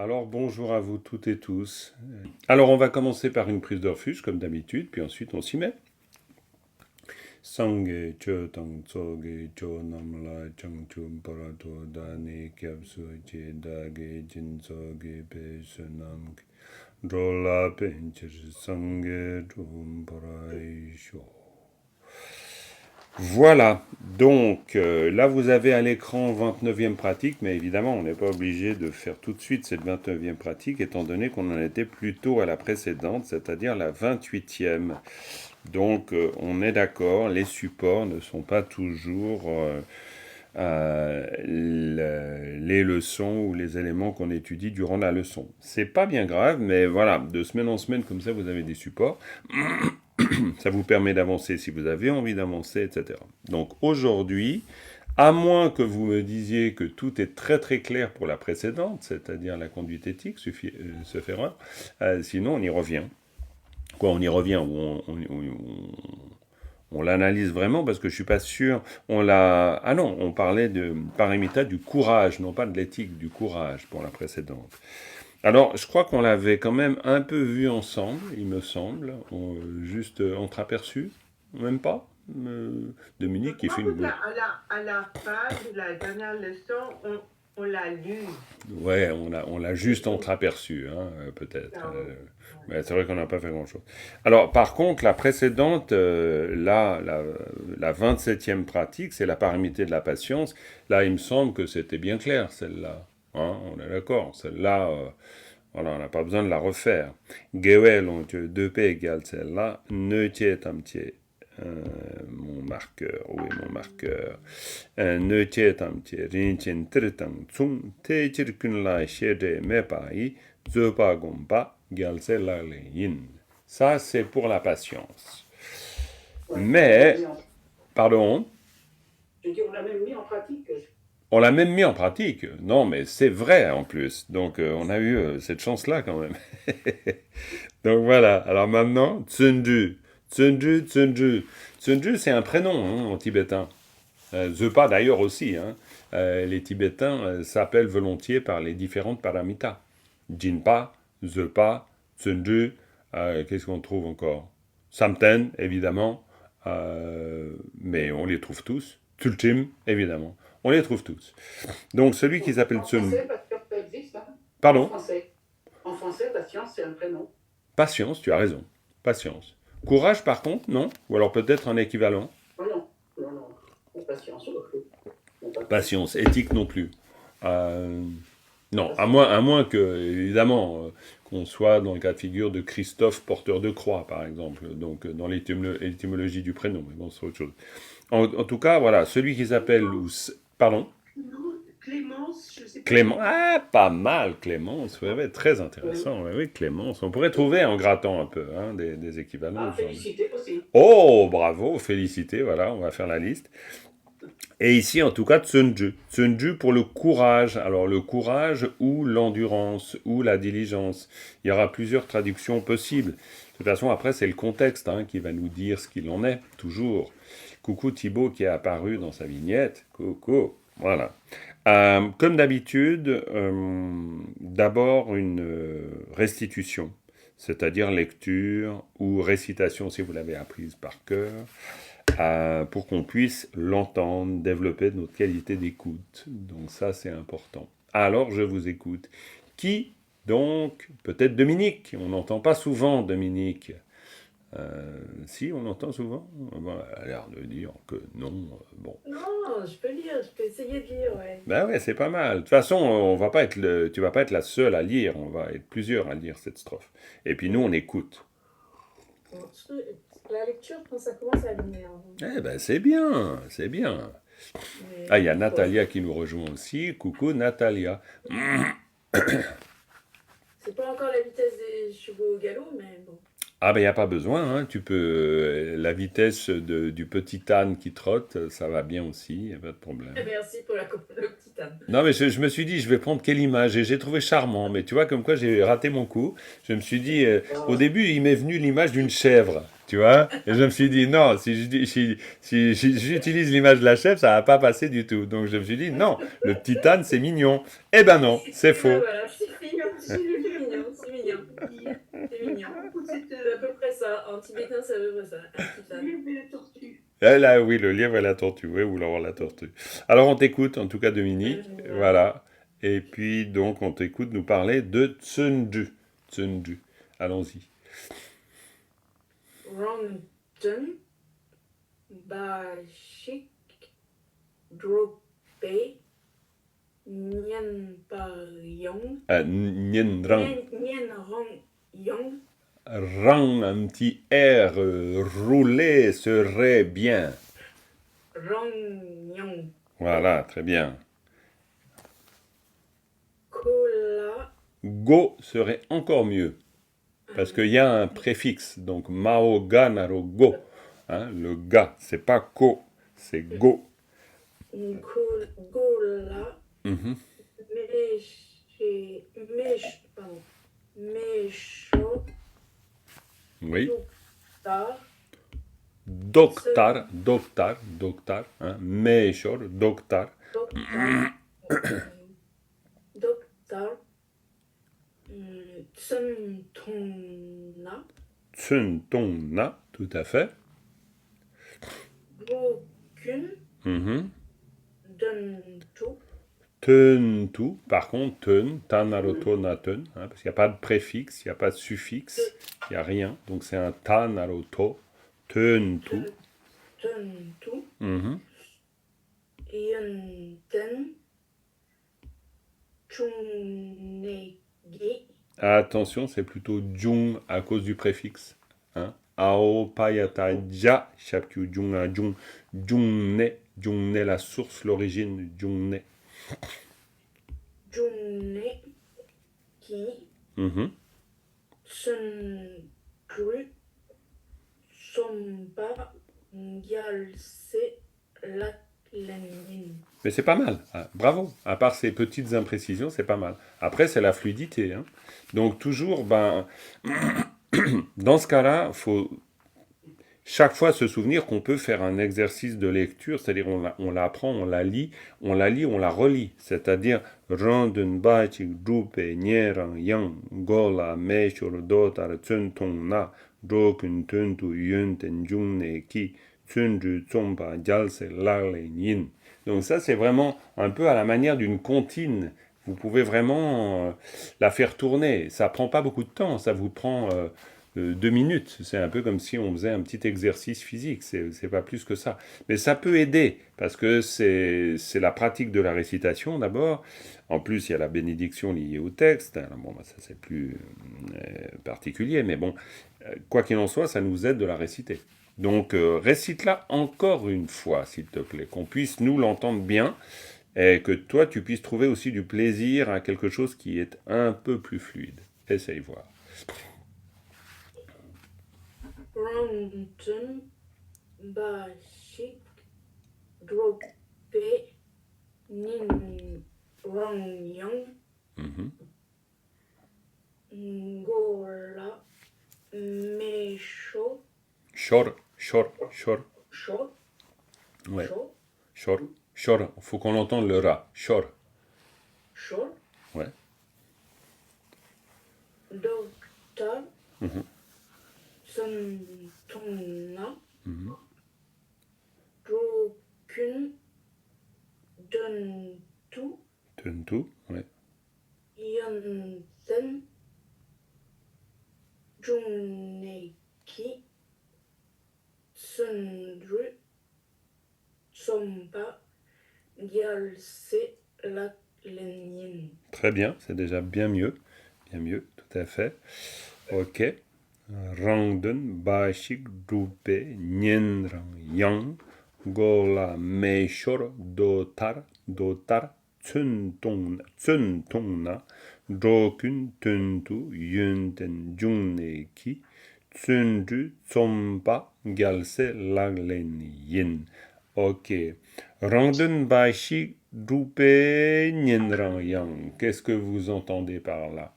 Alors bonjour à vous toutes et tous. Alors on va commencer par une prise de refuge comme d'habitude, puis ensuite on s'y met. Sangye cho tang tsoge cho namla changchum parato dani kyapsu che dage jinsoge pe sunam drola penchir sangye chum paraisho. Voilà, donc là vous avez à l'écran 29e pratique, mais évidemment on n'est pas obligé de faire tout de suite cette 29e pratique, étant donné qu'on en était plutôt à la précédente, c'est-à-dire la 28e. Donc on est d'accord, les supports ne sont pas toujours les leçons ou les éléments qu'on étudie durant la leçon. C'est pas bien grave, mais voilà, de semaine en semaine comme ça vous avez des supports. Ça vous permet d'avancer si vous avez envie d'avancer, etc. Donc aujourd'hui, à moins que vous me disiez que tout est très très clair pour la précédente, c'est-à-dire la conduite éthique, se faire sinon on y revient. Quoi, on y revient, on l'analyse vraiment parce que je suis pas sûr. Ah non, on parlait de paramita du courage, non pas de l'éthique, du courage pour la précédente. Alors, je crois qu'on l'avait quand même un peu vu ensemble, il me semble, juste entreaperçu, même pas. Je Dominique qui crois fait que une... à la fin de la dernière leçon, on l'a lu. Ouais, on l'a juste entreaperçu, hein, peut-être. Ah, ouais. Mais c'est vrai qu'on n'a pas fait grand-chose. Alors, par contre, la précédente, la 27e pratique, c'est la paramité de la patience. Là, il me semble que c'était bien clair, celle-là. Hein, on est d'accord. Celle-là, voilà, on n'a pas besoin de la refaire. Gewel, on te 2p égale celle-là. Neutiet amtier. Mon marqueur, où est mon marqueur? Neutiet amtier. Rinchin tritang tsum. Te chirkun la shere me pai. Zepa gompa. Gal celle-là yin. Ça, c'est pour la patience. Ouais, Mais, pardon, je dis, on l'a même mis en pratique. on l'a même mis en pratique. Non, mais c'est vrai en plus. Donc, on a eu cette chance-là quand même. Donc voilà. Alors maintenant, Tsunju. Tsunju, Tsunju. Tsunju, c'est un prénom hein, en tibétain. Zepa d'ailleurs aussi. Hein. Les Tibétains s'appellent volontiers par les différentes paramitas. Jinpa, Zepa, Tsunju. Qu'est-ce qu'on trouve encore? Samten, évidemment. Mais on les trouve tous. Tulchim, évidemment. On les trouve tous. Donc celui qui s'appelle En Tsun... français, patience, ça existe. Hein. En Pardon? français. En français, patience, c'est un prénom. Patience, tu as raison. Patience. Courage, par contre, non? Ou alors peut-être un équivalent? Oh non, non, non. Patience, non, pas patience. Patience. Éthique non plus. Euh, non, Patience. à moins que, évidemment, qu'on soit dans le cas de figure de Christophe porteur de croix, par exemple, donc dans l'étymologie du prénom, mais bon, c'est autre chose. En tout cas, voilà, celui qui s'appelle... Pardon? Non, Clémence, je ne sais pas Clément. comment. Ah, pas mal, Clémence. Ouais, ouais, très intéressant. Ouais, oui, Clémence. On pourrait trouver en grattant un peu hein, des équivalents. Ah, félicité aussi. Oh, bravo, félicité, voilà, on va faire la liste. Et ici, en tout cas, Tsunju. Tsunju pour le courage. Alors, le courage ou l'endurance ou la diligence. Il y aura plusieurs traductions possibles. De toute façon, après, c'est le contexte hein, qui va nous dire ce qu'il en est, toujours. Coucou Thibaut qui est apparu dans sa vignette. Coucou. Voilà. Comme d'habitude, d'abord une restitution, c'est-à-dire lecture ou récitation si vous l'avez apprise par cœur, pour qu'on puisse l'entendre, développer notre qualité d'écoute. Donc ça, c'est important. Alors, je vous écoute. Qui, donc, peut-être Dominique. On n'entend pas souvent Dominique. Si, on entend souvent. Bon, elle a l'air de dire que non. Bon. Non, je peux lire, je peux essayer de lire, ouais. Ben ouais, c'est pas mal. De toute façon, on va pas être tu vas pas être la seule à lire. On va être plusieurs à lire cette strophe. Et puis nous, on écoute. Bon, la lecture, quand ça commence à venir. Eh ben c'est bien, c'est bien. Mais Ah, il y a bon, Natalia qui nous rejoint aussi. Coucou Natalia. c'est pas encore la vitesse des chevaux au galop, mais bon. Ah ben il n'y a pas besoin, hein. Tu peux la vitesse du petit âne qui trotte, ça va bien aussi, il n'y a pas de problème. Merci pour le petit âne. Non mais je me suis dit je vais prendre quelle image et j'ai trouvé charmant, mais tu vois comme quoi j'ai raté mon coup. Je me suis dit au début il m'est venu l'image d'une chèvre, tu vois, et je me suis dit non si j'utilise l'image de la chèvre ça va pas passer du tout. Donc je me suis dit non le petit âne c'est mignon. Eh ben non c'est Ben faux. voilà, c'est fini. C'est mignon, c'est mignon. C'est mignon. C'est à peu près ça. En tibétain, c'est à peu près ça. Un petit fan. Lièvre et la tortue. Ah là, oui, le lièvre et la tortue. Oui, ou alors la tortue. Alors, on t'écoute, en tout cas, Dominique. Voilà. Et puis, donc, on t'écoute nous parler de Tsunju. Tsunju. Allons-y. Rongden, Bashik, Dropé, Nien Yong, Nien Rang. Nien Rong Yong, Rang, un petit R roulé serait bien. Rong Yong, Voilà, très bien. Kola, Go serait encore mieux. Parce qu'il y a un préfixe. Donc, Mao ga naro go. Hein, le ga, c'est pas ko, c'est go. Gola, Mhm. Pardon, Mesho, Oui. Doktar, Doctar, hein, Meshor, Doctar. Doktar, Tsuntona, Tsun Tong Na, tout à fait. Brokun, Mhm. Duntu, Ten tu, par contre, ten, tanaroto na ten, hein, parce qu'il n'y a pas de préfixe, il n'y a pas de suffixe, il n'y a rien. Donc c'est un tanaroto, ten tu. Tuntu, Mhm. Yunten, Chunegi, Attention, c'est plutôt jung à cause du préfixe. Hein. Ao payata ja, shapkyu jung a jung, jung ne la source, l'origine, jung ne. Junne, Ki, Mhm. Sun Cru, Sompa, Gyalse, Latlenin. Mais c'est pas mal, ah, bravo. À part ces petites imprécisions, c'est pas mal. Après, c'est la fluidité. Hein. Donc toujours, ben, dans ce cas-là, faut chaque fois se souvenir qu'on peut faire un exercice de lecture, c'est-à-dire on l'apprend, on la lit, on la relit. C'est-à-dire Randen Bachik Drupe Nyeran Yang Gola Meshur Dotar Tsuntong Na Drokun Tuntu Yunten Jungne Ki Tsunju Tsompa Jalse Lale Yin. Donc ça c'est vraiment un peu à la manière d'une comptine. Vous pouvez vraiment la faire tourner. Ça prend pas beaucoup de temps, ça vous prend 2 minutes. C'est un peu comme si on faisait un petit exercice physique, c'est pas plus que ça. Mais ça peut aider, parce que c'est la pratique de la récitation d'abord. En plus, il y a la bénédiction liée au texte. Alors, bon, bah, ça c'est plus particulier, mais bon, quoi qu'il en soit, ça nous aide de la réciter. Donc, récite-la encore une fois, s'il te plaît, qu'on puisse nous l'entendre bien, et que toi, tu puisses trouver aussi du plaisir à quelque chose qui est un peu plus fluide. Essaye voir. Rongten, Bashik, Drope, Nin, Rongyang, Mhm. Gola, Mesho, Shor. Sho, Ouais. Sho, Shor. Faut qu'on entende le ra. Shor. Sho, Ouais. Doktar, Mhm. Suntona, Mhm. Brokun, Duntu, Tuntu. Ouais. Yunten, Junneki, Sundru, Sompa, Gyalse, Latlenin. Très bien. C'est déjà bien mieux. Bien mieux. Tout à fait. Ok. Rangden, Bashik, Drupe, Nyenrang, Yang, Gola, Meshor, Dotar, Tsuntongna, Drokun, Tuntu, Yunten, Jungneki, Tsunju, Tsompa, Gyalse, Laglen, Yin. Ok. Rangden, Bashik, Drupe, Nyenrang, Yang. Qu'est-ce que vous entendez par là?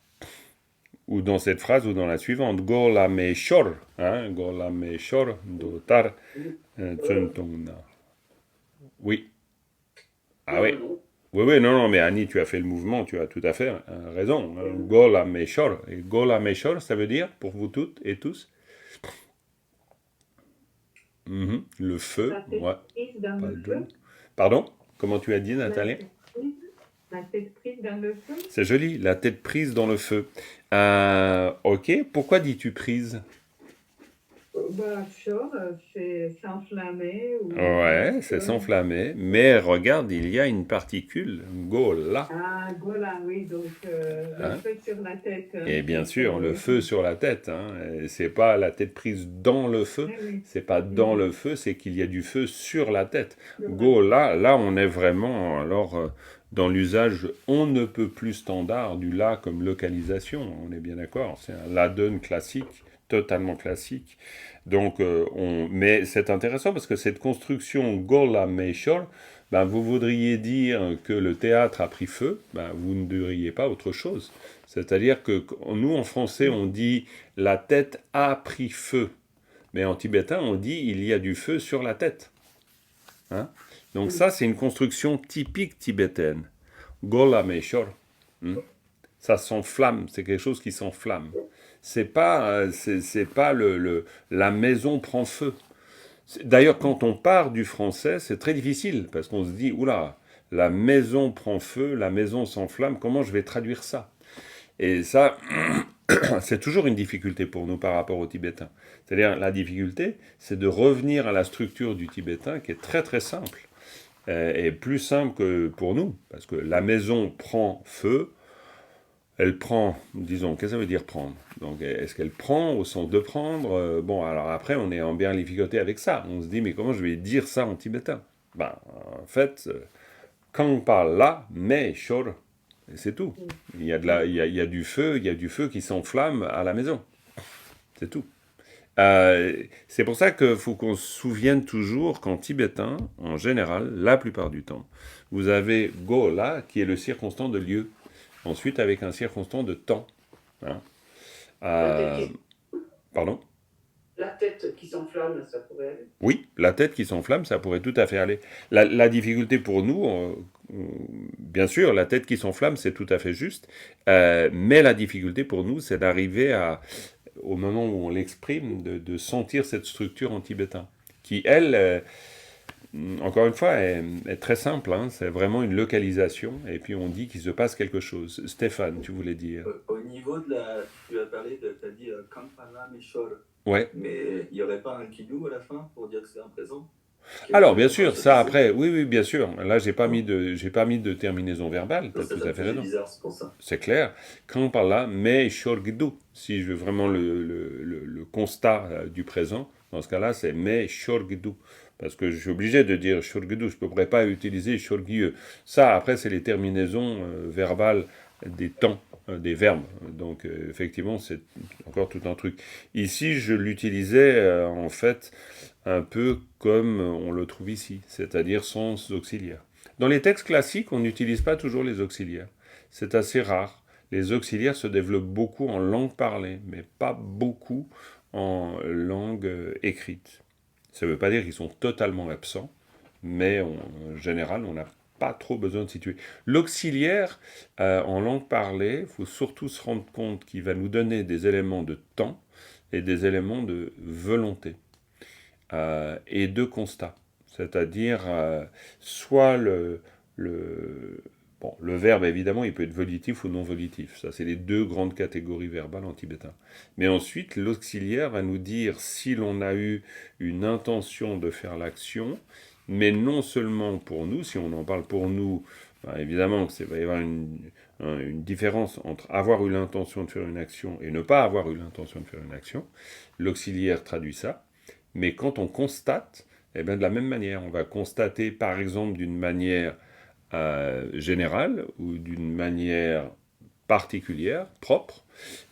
Ou dans cette phrase ou dans la suivante. Gola me shor, hein, gola me shor, dotar, tsuntongna. Oui. Ah oui. Oui, oui, non, non, mais Annie, tu as fait le mouvement, tu as tout à fait raison. Gola Meshor. Et Gola Meshor, ça veut dire, pour vous toutes et tous, le feu. La tête Ouais, prise dans pas le le feu. John. Pardon? Comment tu as dit, La Nathalie? tête prise. La tête prise dans le feu. C'est joli, la tête prise dans le feu. Ok, pourquoi dis-tu prise? Bah, chaud, c'est s'enflammer ou Ouais, c'est chaud. s'enflammer, mais regarde, il y a une particule, gola. Ah, voilà, oui, donc le Hein. feu sur la tête. Et bien Donc, sûr, le oui. feu sur la tête, hein. Et c'est pas la tête prise dans le feu, Oui, oui. c'est pas dans Mhm. le feu, c'est qu'il y a du feu sur la tête. Sur la Go, tête. là, on est vraiment alors dans l'usage on ne peut plus standard du la comme localisation. On est bien d'accord, c'est un la donne classique, totalement classique. Donc, mais c'est intéressant parce que cette construction Gola Meishor, ben, vous voudriez dire que le théâtre a pris feu, ben, vous ne diriez pas autre chose. C'est-à-dire que nous, en français, on dit la tête a pris feu. Mais en tibétain, on dit il y a du feu sur la tête. Hein. Donc Oui. ça, c'est une construction typique tibétaine. Gola Meishor. Ça s'enflamme, c'est quelque chose qui s'enflamme. C'est pas la maison prend feu. D'ailleurs, quand on part du français, c'est très difficile, parce qu'on se dit, oula, la maison prend feu, la maison s'enflamme, comment je vais traduire ça? Et ça, c'est toujours une difficulté pour nous par rapport au tibétain. C'est-à-dire, la difficulté, c'est de revenir à la structure du tibétain qui est très très simple, et plus simple que pour nous, parce que la maison prend feu, elle prend, disons, qu'est-ce que ça veut dire prendre? Donc, est-ce qu'elle prend au sens de prendre? Bon, alors après, on est en bien difficulté avec ça. On se dit, mais comment je vais dire ça en tibétain? Ben, en fait, quand on parle là, mais shor, et c'est tout. Il y a du feu, il y a du feu qui s'enflamme à la maison. C'est tout. C'est pour ça qu'il faut qu'on se souvienne toujours qu'en tibétain, en général, la plupart du temps, vous avez go là, qui est le circonstant de lieu. Ensuite, avec un circonstant de temps. Hein. La tête Euh, qui, pardon? la tête qui s'enflamme, ça pourrait aller. Oui, la tête qui s'enflamme, ça pourrait tout à fait aller. La difficulté pour nous, bien sûr, la tête qui s'enflamme, c'est tout à fait juste. Mais la difficulté pour nous, c'est d'arriver au moment où on l'exprime, de sentir cette structure en tibétain, qui, elle, encore une fois, est très simple. Hein. C'est vraiment une localisation, et puis on dit qu'il se passe quelque chose. Stéphane, tu voulais dire? Au niveau de la. Tu as parlé de. Tu as dit Kampala Meshol. Ouais. Mais il n'y aurait pas un kidou à la fin pour dire que c'est un présent? Alors, bien sûr, ça après, oui, oui, bien sûr. Là, j'ai pas mis de terminaison verbale, tu as Ça tout me à fait faisait raison. bizarre, c'est pour ça. C'est clair. Quand on parle là, mais shorgdu, si je veux vraiment le constat du présent, dans ce cas-là, c'est mais shorgdu. Parce que je suis obligé de dire shorgdu, je ne pourrais pas utiliser shorgyu. Ça, après, c'est les terminaisons verbales des temps, des verbes. Donc, effectivement, c'est encore tout un truc. Ici, je l'utilisais, en fait, un peu comme on le trouve ici, c'est-à-dire sans auxiliaire. Dans les textes classiques, on n'utilise pas toujours les auxiliaires. C'est assez rare. Les auxiliaires se développent beaucoup en langue parlée, mais pas beaucoup en langue écrite. Ça ne veut pas dire qu'ils sont totalement absents, mais en général, on n'a pas trop besoin de situer. L'auxiliaire, en langue parlée, il faut surtout se rendre compte qu'il va nous donner des éléments de temps et des éléments de volonté et de constat. C'est-à-dire, soit bon, le verbe, évidemment, il peut être volitif ou non volitif. Ça, c'est les deux grandes catégories verbales en tibétain. Mais ensuite, l'auxiliaire va nous dire si l'on a eu une intention de faire l'action, mais non seulement pour nous, si on en parle pour nous, ben, évidemment, il va y avoir une différence entre avoir eu l'intention de faire une action et ne pas avoir eu l'intention de faire une action. L'auxiliaire traduit ça. Mais quand on constate, eh bien de la même manière, on va constater par exemple d'une manière générale ou d'une manière particulière, propre,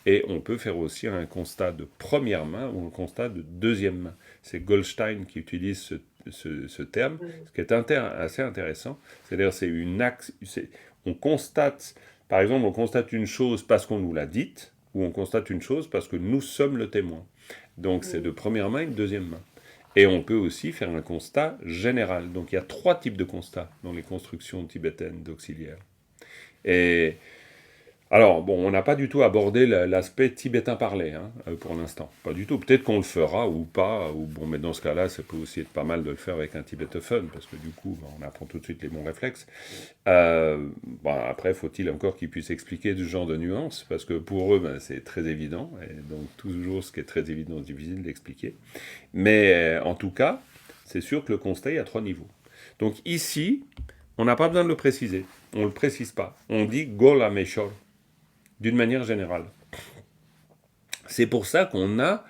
et on peut faire aussi un constat de première main ou un constat de deuxième main. C'est Goldstein qui utilise ce terme, ce qui est assez intéressant. C'est-à-dire on constate, par exemple, on constate une chose parce qu'on nous l'a dite, ou on constate une chose parce que nous sommes le témoin. Donc c'est de première main et de deuxième main. Et on peut aussi faire un constat général. Donc il y a 3 types de constats dans les constructions tibétaines d'auxiliaires. Et alors, bon, on n'a pas du tout abordé l'aspect tibétain parlé, hein, pour l'instant. Pas du tout. Peut-être qu'on le fera ou pas. Ou bon, mais dans ce cas-là, ça peut aussi être pas mal de le faire avec un tibétophone, parce que du coup, on apprend tout de suite les bons réflexes. Bon, après, faut-il encore qu'ils puissent expliquer ce genre de nuances, parce que pour eux, ben, c'est très évident. Et donc, toujours ce qui est très évident, c'est difficile d'expliquer. Mais en tout cas, c'est sûr que le constat, il y a 3 niveaux. Donc ici, on n'a pas besoin de le préciser. On ne le précise pas. On dit Gola Meshor, d'une manière générale. C'est pour ça qu'on a,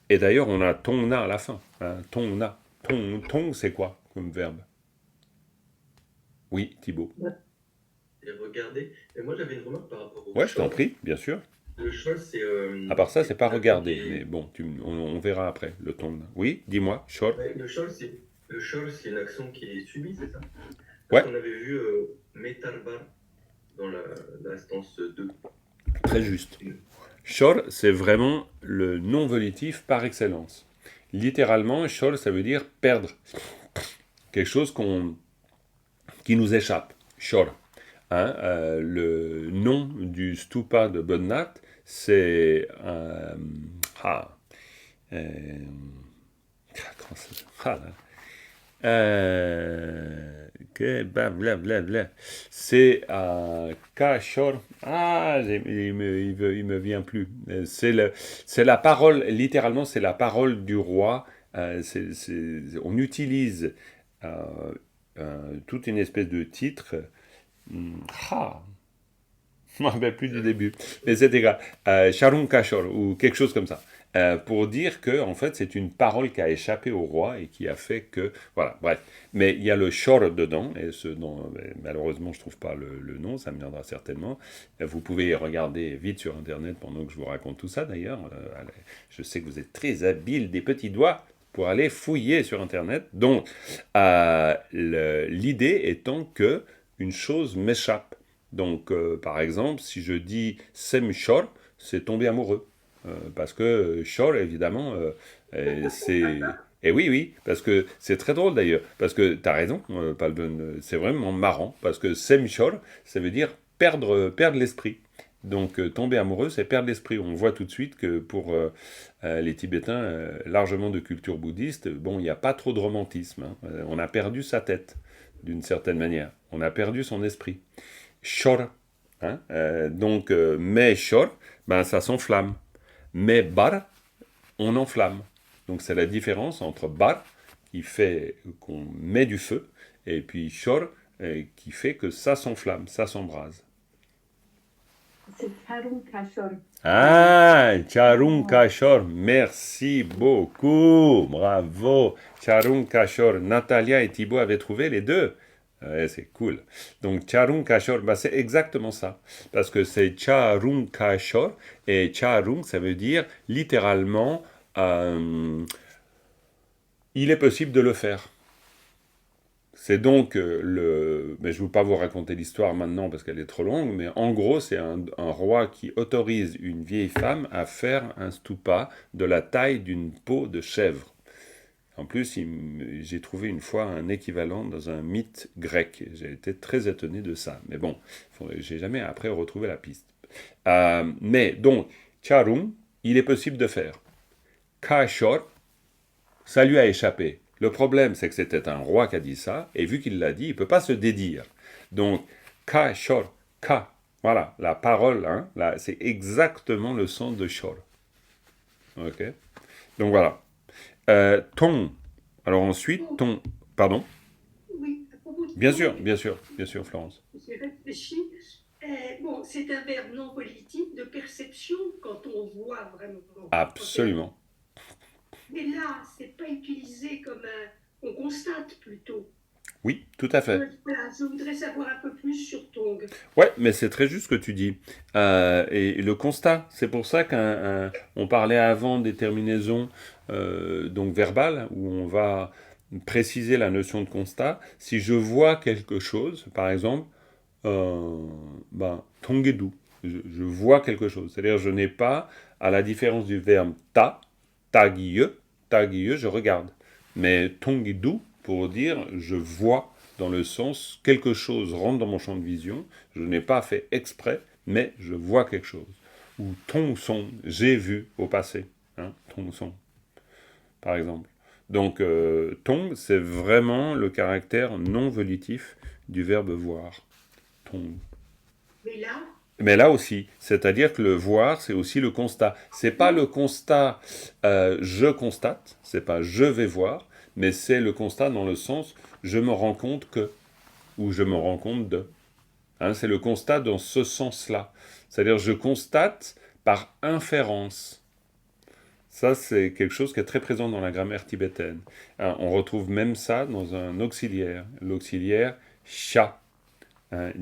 et d'ailleurs on a tongna à la fin. Hein, tongna. Tong, c'est quoi comme verbe? Oui, Thibaut. Et regarder. Et moi, j'avais une remarque par rapport au Ouais, je t'en shol. prie, bien sûr. Le shol, c'est. À part ça, c'est pas regarder, des- mais bon, on verra après, le tongna. Oui, dis-moi, short. Ouais, le shol, c'est une action qui est subie, c'est ça? Ouais. Parce qu'on avait vu Metarbar dans l'instance 2. Très juste. Shor, c'est vraiment le non volitif par excellence. Littéralement, shor, ça veut dire perdre. Quelque chose qui nous échappe. Shor. Hein, le nom du stupa de Bodhnath, c'est comment ça, blablabla. C'est Kashor. Il me vient plus. C'est la parole, littéralement, c'est la parole du roi. On utilise toute une espèce de titre. Je ne me rappelle plus du début. Mais c'est égal. Charun Kashor, ou quelque chose comme ça. Pour dire que, en fait, c'est une parole qui a échappé au roi et qui a fait que. Voilà, bref. Mais il y a le shor dedans, et ce dont, malheureusement, je ne trouve pas le nom, ça me viendra certainement. Vous pouvez regarder vite sur Internet pendant que je vous raconte tout ça, d'ailleurs. Je sais que vous êtes très habiles des petits doigts pour aller fouiller sur Internet. Donc, l'idée étant que une chose m'échappe. Donc, par exemple, si je dis sem shor, c'est tomber amoureux. Parce que shor, évidemment, c'est... Et oui, parce que c'est très drôle d'ailleurs. Parce que tu as raison, Palben, c'est vraiment marrant. Parce que sem shor, ça veut dire perdre l'esprit. Donc, tomber amoureux, c'est perdre l'esprit. On voit tout de suite que pour les Tibétains, largement de culture bouddhiste, bon, il n'y a pas trop de romantisme. Hein. On a perdu sa tête, d'une certaine manière. On a perdu son esprit. Shor, hein, donc, mais shor, ben, ça s'enflamme. Mais bar, on enflamme. Donc c'est la différence entre bar, qui fait qu'on met du feu, et puis shor, qui fait que ça s'enflamme, ça s'embrase. C'est Charun Kashor. Ah, Charun Kashor, merci beaucoup, bravo. Charun Kashor, Natalia et Thibaut avaient trouvé les deux. Ouais, c'est cool. Donc, Charun Kashor, bah, c'est exactement ça. Parce que c'est Charun Kashor, et Charun, ça veut dire littéralement, il est possible de le faire. C'est donc mais je ne veux pas vous raconter l'histoire maintenant parce qu'elle est trop longue, mais en gros, c'est un roi qui autorise une vieille femme à faire un stupa de la taille d'une peau de chèvre. En plus, j'ai trouvé une fois un équivalent dans un mythe grec. J'ai été très étonné de ça. Mais bon, j'ai jamais après retrouvé la piste. Mais donc, Charun, il est possible de faire. Kashor, ça lui a échappé. Le problème, c'est que c'était un roi qui a dit ça, et vu qu'il l'a dit, il ne peut pas se dédire. Donc, Kashor, Ka, voilà, la parole, hein, là, c'est exactement le son de Shor. Ok. Donc voilà. Ton. Alors ensuite, ton. Pardon? Oui, à propos de Bien ton, sûr, Florence. j'ai réfléchi. Bon, c'est un verbe non volitif de perception quand on voit vraiment. Absolument. Mais là, c'est pas utilisé comme un. On constate plutôt. Oui, tout à fait. Voilà, je voudrais savoir un peu plus sur Tong. Ouais, mais c'est très juste ce que tu dis. Et le constat, c'est pour ça qu'on parlait avant des terminaisons donc verbales, où on va préciser la notion de constat. Si je vois quelque chose, par exemple, tongedu, je vois quelque chose. C'est-à-dire je n'ai pas, à la différence du verbe ta, tagiye, tagiyo, je regarde. Mais tongidu, pour dire je vois, dans le sens quelque chose rentre dans mon champ de vision, je n'ai pas fait exprès, mais je vois quelque chose. Ou tongson, j'ai vu au passé. Hein, tongson, par exemple. Donc, tong, c'est vraiment le caractère non volitif du verbe voir. Tong. Mais là aussi, c'est-à-dire que le voir, c'est aussi le constat. C'est pas le constat je constate, c'est pas je vais voir, mais c'est le constat dans le sens je me rends compte que, ou je me rends compte de. Hein, c'est le constat dans ce sens-là. C'est-à-dire je constate par inférence. Ça, c'est quelque chose qui est très présent dans la grammaire tibétaine. Hein, on retrouve même ça dans un auxiliaire. L'auxiliaire sha.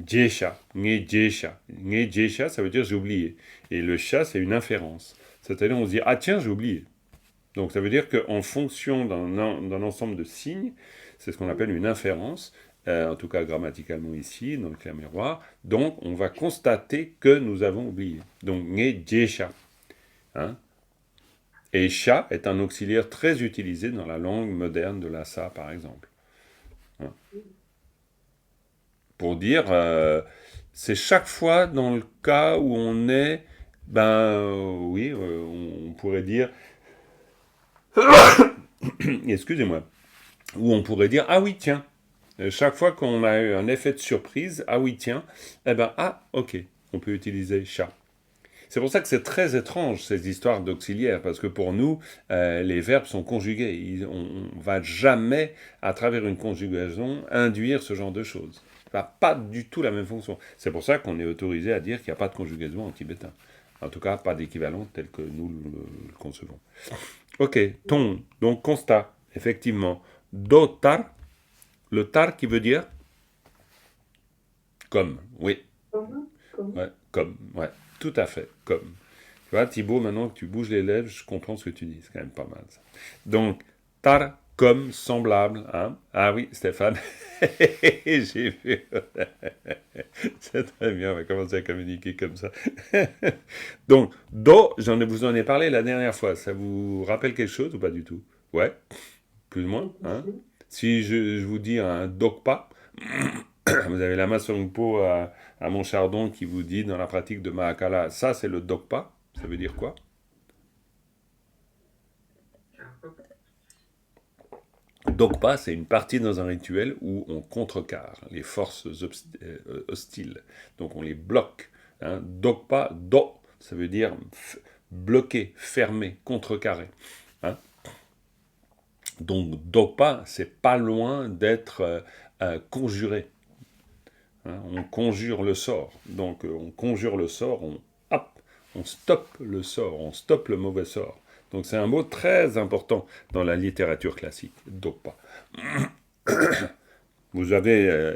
Jesha, nge jesha. Nge jesha, ça veut dire j'ai oublié. Et le sha, c'est une inférence. C'est-à-dire on se dit, ah tiens, j'ai oublié. Donc ça veut dire qu'en fonction d'un ensemble de signes, c'est ce qu'on appelle une inférence, en tout cas grammaticalement ici, dans le clair miroir. Donc on va constater que nous avons oublié. Donc nge jesha. Hein? Et sha est un auxiliaire très utilisé dans la langue moderne de l'Assa, par exemple. Hein? Pour dire, c'est chaque fois dans le cas où on est, oui, on pourrait dire, excusez-moi, où on pourrait dire, ah oui, tiens, chaque fois qu'on a eu un effet de surprise, ah oui, tiens, eh ben, ah, ok, on peut utiliser chat. C'est pour ça que c'est très étrange, ces histoires d'auxiliaires, parce que pour nous, les verbes sont conjugués. On ne va jamais, à travers une conjugaison, induire ce genre de choses. Ça n'a pas du tout la même fonction. C'est pour ça qu'on est autorisé à dire qu'il n'y a pas de conjugaison en tibétain. En tout cas, pas d'équivalent tel que nous le concevons. Ok, ton, donc constat, effectivement. Do tar, le tar qui veut dire comme, oui. Ouais, comme, ouais, tout à fait, comme. Tu vois, Thibaut, maintenant que tu bouges les lèvres, je comprends ce que tu dis, c'est quand même pas mal ça. Donc, tar, comme, semblable, hein. Ah oui, Stéphane, j'ai vu. C'est très bien, on va commencer à communiquer comme ça. Donc, do, vous en ai parlé la dernière fois, ça vous rappelle quelque chose ou pas du tout? Ouais, plus ou moins, hein. Si je vous dis un dokpa, vous avez la main sur une peau à Montchardon qui vous dit dans la pratique de Mahakala, ça c'est le dokpa, ça veut dire quoi? Dokpa, c'est une partie dans un rituel où on contrecarre les forces hostiles. Donc on les bloque. Hein. Dokpa, do, ça veut dire bloquer, fermer, contrecarrer. Hein. Donc dokpa, c'est pas loin d'être conjuré. Hein. On conjure le sort. Donc on conjure le sort, on stoppe le sort, on stoppe le mauvais sort. Donc c'est un mot très important dans la littérature classique, dokpa. Vous avez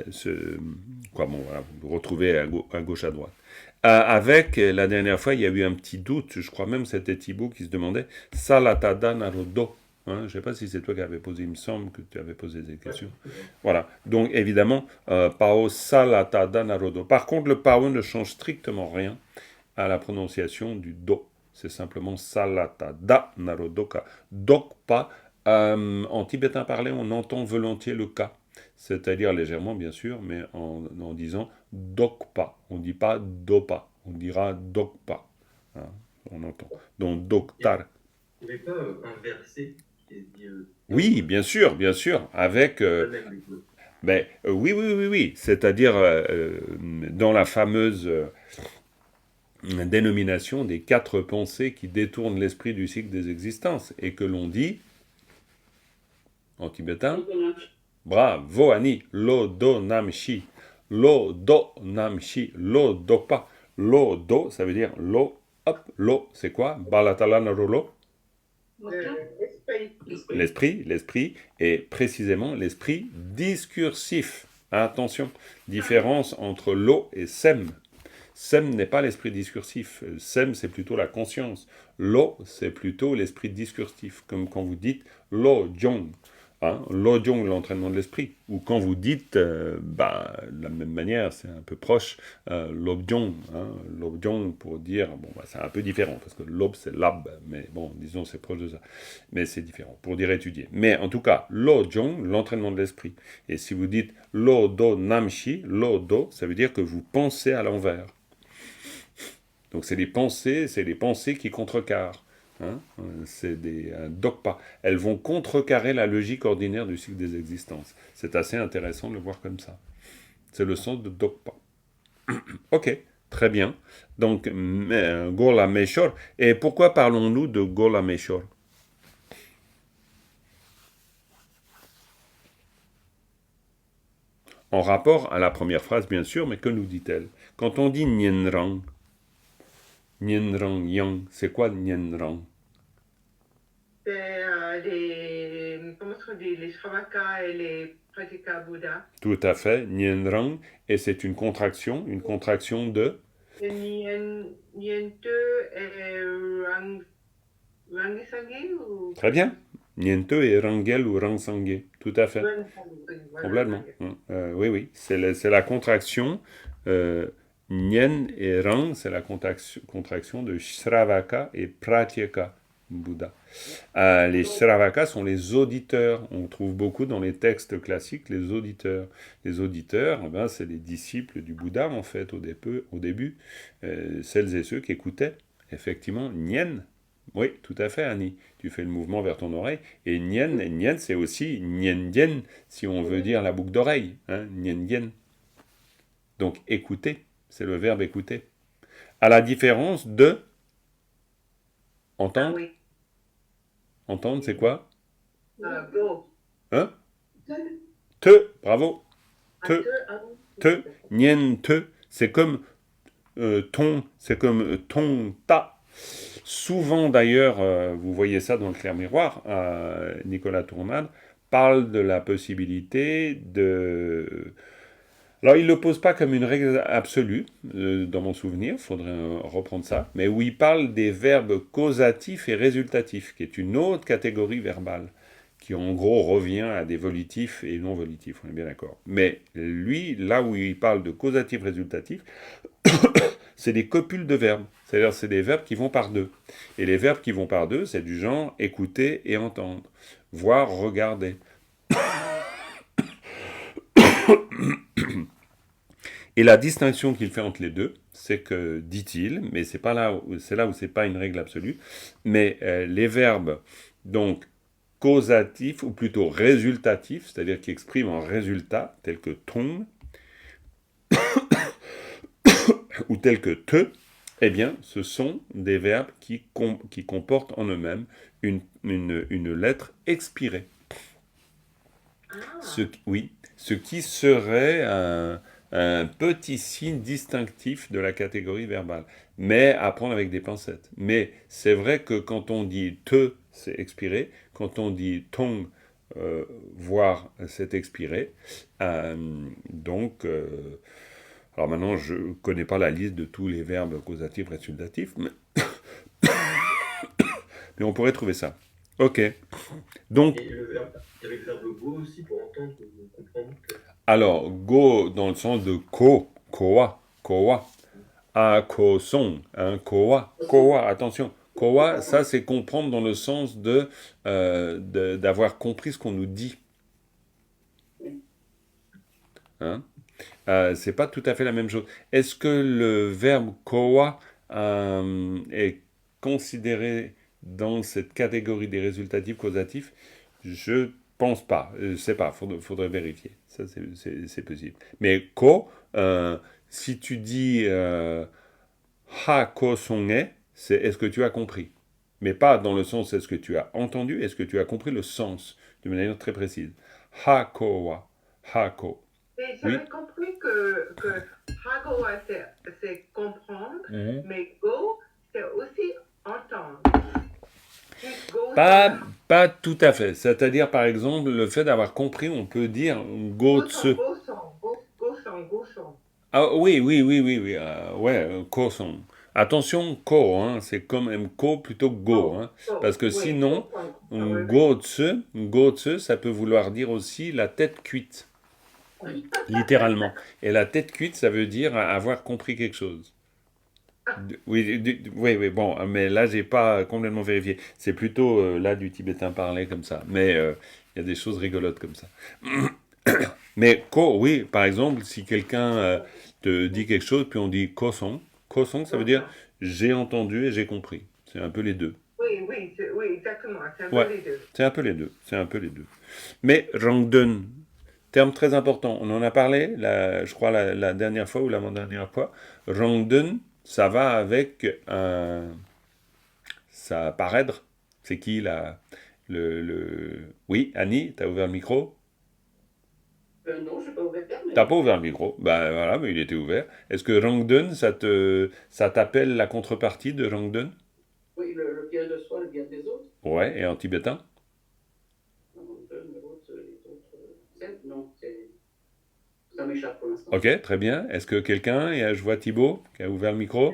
voilà, vous retrouvez à gauche, à droite. Avec, la dernière fois, il y a eu un petit doute, je crois même que c'était Thibaut qui se demandait, Salatada Narodo. Hein, je ne sais pas si c'est toi qui avais posé, il me semble que tu avais posé des questions. Voilà, donc évidemment, Pao Salatada Narodo. Par contre, le Pao ne change strictement rien à la prononciation du Do. C'est simplement Salatada Narodoka. Dokpa, en tibétain parlé, on entend volontiers le Ka. C'est-à-dire légèrement, bien sûr, mais en disant dokpa. On ne dit pas dopa, on dira dokpa. Hein, on entend. Donc doktar. Il n'y avait pas un verset qui dit. Oui, bien sûr, avec. Oui. C'est-à-dire dans la fameuse dénomination des 4 pensées qui détournent l'esprit du cycle des existences et que l'on dit en tibétain. Bravo Annie, lo do nam shi, lo do nam shi, lo do pa, lo do, ça veut dire lo, hop, lo, c'est quoi? Balatala narolo. L'esprit, et précisément l'esprit discursif. Attention, différence entre lo et sem. Sem n'est pas l'esprit discursif, sem c'est plutôt la conscience. Lo, c'est plutôt l'esprit discursif, comme quand vous dites lo jong. Hein, lojong, l'entraînement de l'esprit. Ou quand vous dites, de la même manière, c'est un peu proche, lobjong. Hein, lobjong pour dire, bon, c'est un peu différent, parce que lob c'est lab, mais bon, disons c'est proche de ça. Mais c'est différent, pour dire étudier. Mais en tout cas, lojong, l'entraînement de l'esprit. Et si vous dites lodo namshi, lodo, ça veut dire que vous pensez à l'envers. Donc c'est les pensées qui contrecarrent. Hein, c'est des dokpa. Elles vont contrecarrer la logique ordinaire du cycle des existences. C'est assez intéressant de le voir comme ça. C'est le sens de dokpa. Ok, très bien. Donc, Gola Meshor. Et pourquoi parlons-nous de Gola Meshor? En rapport à la première phrase, bien sûr, mais que nous dit-elle? Quand on dit Nyenrang Yang, c'est quoi Nyenrang? C'est comment est-ce qu'on dit, les Shravaka et les Pratika Bouddha. Tout à fait, Nyenrang, et c'est une contraction de... Niente et Rangisangi ou Très bien, Niente et Rangel ou Rangsangue, tout à fait, complètement. Oui, c'est la contraction, Nyen et Rang, c'est la contraction de Shravaka et Pratyeka Bouddha. Les Shravaka sont les auditeurs. On trouve beaucoup dans les textes classiques les auditeurs. Les auditeurs, c'est les disciples du Bouddha, en fait, au début. Celles et ceux qui écoutaient, effectivement, Nyen. Oui, tout à fait, Annie. Tu fais le mouvement vers ton oreille. Et Nyen, c'est aussi Nyen, si on veut dire la boucle d'oreille. Hein, Nyen. Donc, écouter, c'est le verbe écouter. À la différence de entendre. oui. Entendre, c'est quoi? Go. Hein? Te, bravo. Te. Te, nien te, c'est comme ton ta. Souvent d'ailleurs, vous voyez ça dans le clair miroir, Nicolas Tournade parle de la possibilité de... Alors il ne le pose pas comme une règle absolue, dans mon souvenir, il faudrait reprendre ça, mais où il parle des verbes causatifs et résultatifs, qui est une autre catégorie verbale, qui en gros revient à des volitifs et non volitifs, on est bien d'accord. Mais lui, là où il parle de causatif-résultatif, c'est des copules de verbes, c'est-à-dire c'est des verbes qui vont par deux. Et les verbes qui vont par deux, c'est du genre écouter et entendre, voir, regarder. Et la distinction qu'il fait entre les deux, c'est que, dit-il, mais c'est là où c'est pas une règle absolue, mais les verbes, donc, causatifs, ou plutôt résultatifs, c'est-à-dire qui expriment un résultat, tel que ton, ou tel que te, eh bien, ce sont des verbes qui comportent en eux-mêmes une lettre expirée. Ce qui serait un petit signe distinctif de la catégorie verbale, mais à prendre avec des pincettes. Mais c'est vrai que quand on dit te, c'est expiré, quand on dit tong, voir, c'est expiré. Donc, alors maintenant, je ne connais pas la liste de tous les verbes causatifs, résultatifs, mais on pourrait trouver ça. Ok. Donc, Et il y avait le verbe go aussi pour entendre ou comprendre. alors, go dans le sens de koa, ko-son, hein, koa, attention. Koa, ça c'est comprendre dans le sens d'avoir compris ce qu'on nous dit. Hein? C'est pas tout à fait la même chose. Est-ce que le verbe koa est considéré dans cette catégorie des résultatifs causatifs? Je pense pas. Je sais pas. Faudrait vérifier. Ça, c'est possible. Mais ko, si tu dis ha ko son c'est est-ce que tu as compris? Mais pas dans le sens est-ce que tu as entendu, est-ce que tu as compris le sens de manière très précise. Ha ko wa, ha ko. Et j'avais compris que Hagowa, c'est comprendre, mais Go, c'est aussi entendre. Pas tout à fait. C'est-à-dire, par exemple, le fait d'avoir compris, on peut dire go-tsu. Go-son. Ah oui. Ouais, ko-son. Attention, ko, hein, c'est comme ko plutôt que go, hein, parce que Oui, sinon, comprendre. gotse, ça peut vouloir dire aussi la tête cuite, littéralement. Et la tête cuite, ça veut dire avoir compris quelque chose. Oui, oui, bon, mais là, j'ai pas complètement vérifié. C'est plutôt là du tibétain parlé comme ça. Mais il y a des choses rigolotes comme ça. Mais ko, oui, par exemple, si quelqu'un te dit quelque chose, puis on dit kosong, kosong, ça veut dire j'ai entendu et j'ai compris. C'est un peu les deux. Oui, exactement. C'est un Ouais, peu les deux. c'est un peu les deux. C'est un peu les deux. Mais rangdun, terme très important. On en a parlé, je crois, la dernière fois ou l'avant-dernière fois. Rangdun, ça va avec ça paraître. C'est qui là Oui, Annie, t'as ouvert le micro? Non, je n'ai pas ouvert, mais... T'as pas ouvert le micro? Ben voilà, mais il était ouvert. Est-ce que Rangdun, ça t'appelle la contrepartie de Rangdun? Oui, le bien de soi, le bien des autres. Ouais, et en tibétain? Non, ça m'échappe pour l'instant. Ok, très bien. Est-ce que quelqu'un, et je vois Thibaut qui a ouvert le micro?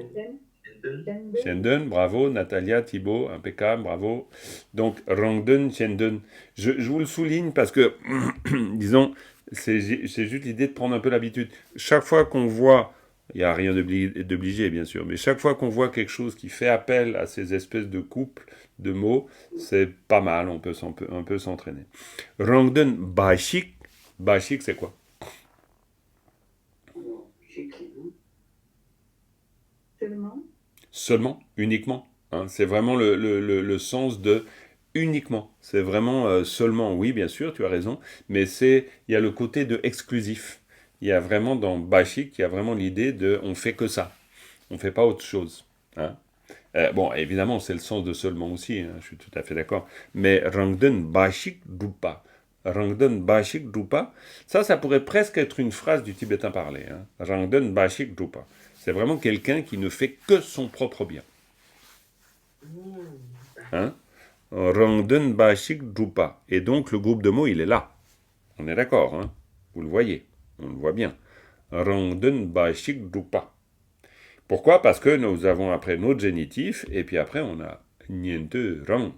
Shendun, bravo. Natalia, Thibaut, impeccable, bravo. Donc, Rangdun, Shendun. Je vous le souligne parce que, disons, c'est juste l'idée de prendre un peu l'habitude. Chaque fois qu'on voit, il n'y a rien d'obligé, bien sûr, mais chaque fois qu'on voit quelque chose qui fait appel à ces espèces de couples de mots, c'est pas mal, on peut un peu s'entraîner. Rangdun, Bashik. Bashik, c'est quoi? Seulement, uniquement. Hein, c'est vraiment le sens de uniquement. C'est vraiment seulement, oui, bien sûr, tu as raison, mais il y a le côté de exclusif. Il y a vraiment dans Bashik, il y a vraiment l'idée de on fait que ça. On fait pas autre chose. Hein. Bon, évidemment, c'est le sens de seulement aussi, hein, je suis tout à fait d'accord. Mais Rangdun Bashik Drupa. Rangdun Bashik Drupa, ça pourrait presque être une phrase du tibétain parlé. Hein. Rangdun Bashik Drupa. C'est vraiment quelqu'un qui ne fait que son propre bien. Hein? Rangdun Bashik Drupa. Et donc, le groupe de mots, il est là. On est d'accord, hein? Vous le voyez. On le voit bien. Rangdun Bashik Drupa. Pourquoi? Parce que nous avons après notre génitif, et puis après on a niente rang.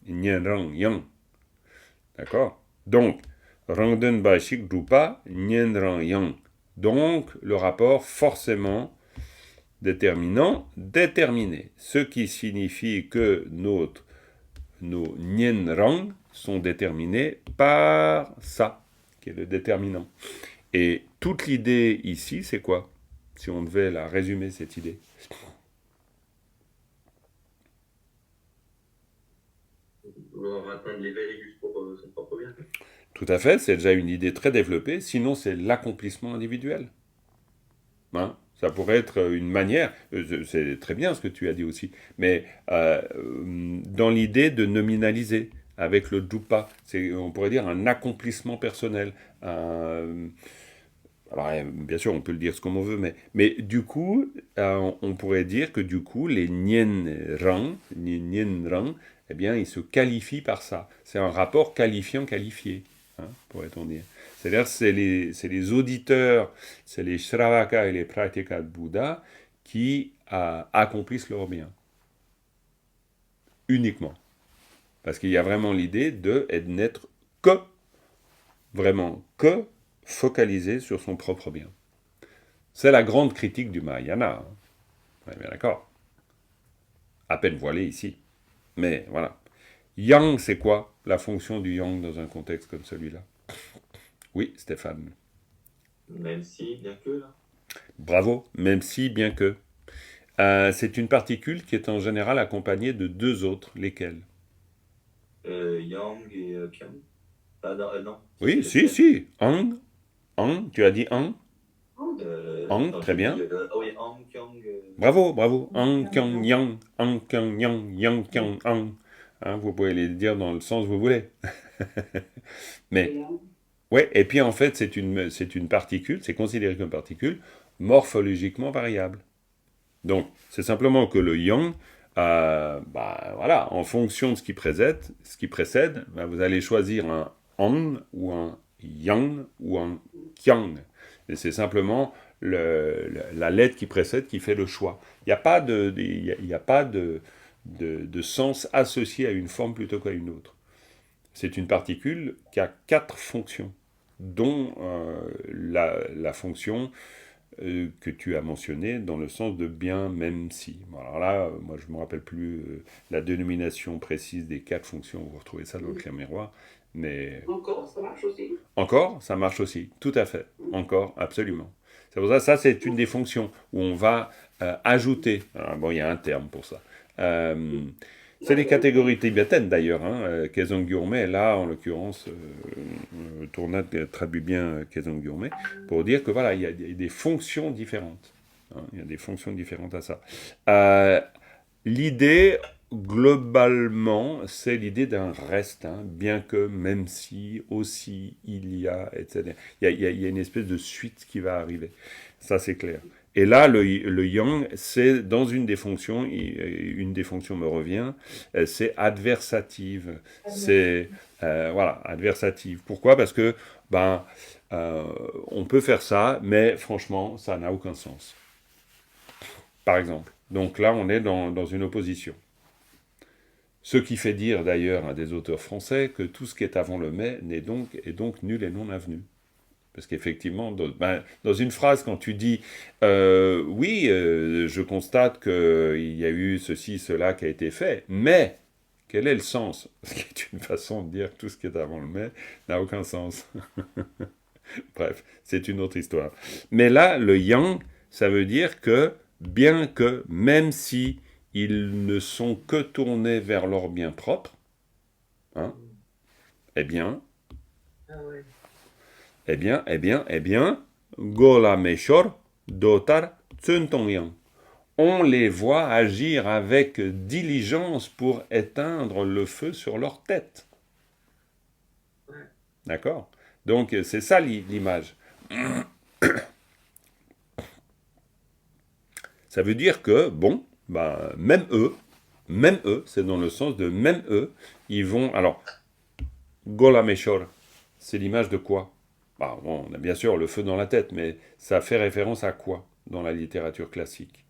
Nien rang yang. D'accord? Donc, Rangdun Bashik Drupa, nien rang yang. Donc, le rapport forcément déterminant, déterminé. Ce qui signifie que nos nien rang sont déterminés par ça, qui est le déterminant. Et toute l'idée ici, c'est quoi? Si on devait la résumer, cette idée. Vouloir atteindre l'éveil juste pour son propre bien. Tout à fait, c'est déjà une idée très développée, sinon c'est l'accomplissement individuel. Hein? Ça pourrait être une manière, c'est très bien ce que tu as dit aussi, mais dans l'idée de nominaliser avec le drupa, on pourrait dire un accomplissement personnel, alors, bien sûr, on peut le dire ce qu'on veut, mais du coup, on pourrait dire que du coup, les nien rang, eh bien, ils se qualifient par ça. C'est un rapport qualifiant-qualifié, hein, pourrait-on dire. C'est-à-dire, c'est les auditeurs, c'est les Shravaka et les Pratyeka de Bouddha qui accomplissent leur bien. Uniquement. Parce qu'il y a vraiment l'idée de n'être que, vraiment que, focalisé sur son propre bien. C'est la grande critique du Mahayana. Hein. On est bien d'accord. À peine voilé ici. Mais voilà. Yang, c'est quoi la fonction du yang dans un contexte comme celui-là? Oui, Stéphane. Même si, bien que là. Bravo, même si, bien que. C'est une particule qui est en général accompagnée de deux autres, lesquelles? Yang et Kyang. Ah non. Oui, si. Ang. Ang, tu as dit Ang? Ang, très bien. Oui, Ang, Kyang. Bravo. Ang, Kyang, Yang. Ang, Kyang, Yang. Yang, Kyang, Ang. Hein, vous pouvez les dire dans le sens que vous voulez. Mais, ouais, et puis en fait, c'est une particule, c'est considéré comme particule morphologiquement variable. Donc, c'est simplement que le yang, voilà, en fonction de ce qui précède, vous allez choisir un ang ou un yang ou un kyang. Et c'est simplement la lettre qui précède qui fait le choix. Il n'y a pas de sens associé à une forme plutôt qu'à une autre. C'est une particule qui a 4 fonctions, dont la fonction que tu as mentionnée dans le sens de bien, même si. Alors là, moi je ne me rappelle plus la dénomination précise des 4 fonctions, vous retrouvez ça dans le clair miroir, mais... Encore, ça marche aussi. Encore, ça marche aussi, tout à fait, encore, absolument. C'est pour ça, ça c'est une des fonctions où on va ajouter, alors, bon il y a un terme pour ça, c'est les catégories tibétaines d'ailleurs, hein. Khézong Gyurmé, là en l'occurrence, Tournat traduit bien Khézong Gyurmé, pour dire que voilà, il y a des fonctions différentes. Hein, il y a des fonctions différentes à ça. L'idée, globalement, c'est l'idée d'un reste, hein, bien que, même si, aussi, il y a, etc. Il y a une espèce de suite qui va arriver. Ça, c'est clair. Et là, le yang, c'est dans une des fonctions me revient, c'est adversative. C'est, voilà, adversative. Pourquoi ? Parce que, on peut faire ça, mais franchement, ça n'a aucun sens. Par exemple. Donc là, on est dans une opposition. Ce qui fait dire d'ailleurs à des auteurs français que tout ce qui est avant le mais est donc nul et non avenu. Parce qu'effectivement, dans une phrase, quand tu dis oui, je constate qu'il y a eu ceci, cela qui a été fait, mais quel est le sens ? Ce qui est une façon de dire que tout ce qui est avant le mais n'a aucun sens. Bref, c'est une autre histoire. Mais là, le yang, ça veut dire que bien que, même si ils ne sont que tournés vers leur bien propre, hein, eh bien, Gola Meshor, Dotar, Tsuntong-yang. On les voit agir avec diligence pour éteindre le feu sur leur tête. D'accord ? Donc, c'est ça l'image. Ça veut dire que, bon, même eux, c'est dans le sens de même eux, ils vont... Alors, Gola Meshor, c'est l'image de quoi ? Bon, on a bien sûr le feu dans la tête, mais ça fait référence à quoi dans la littérature classique ?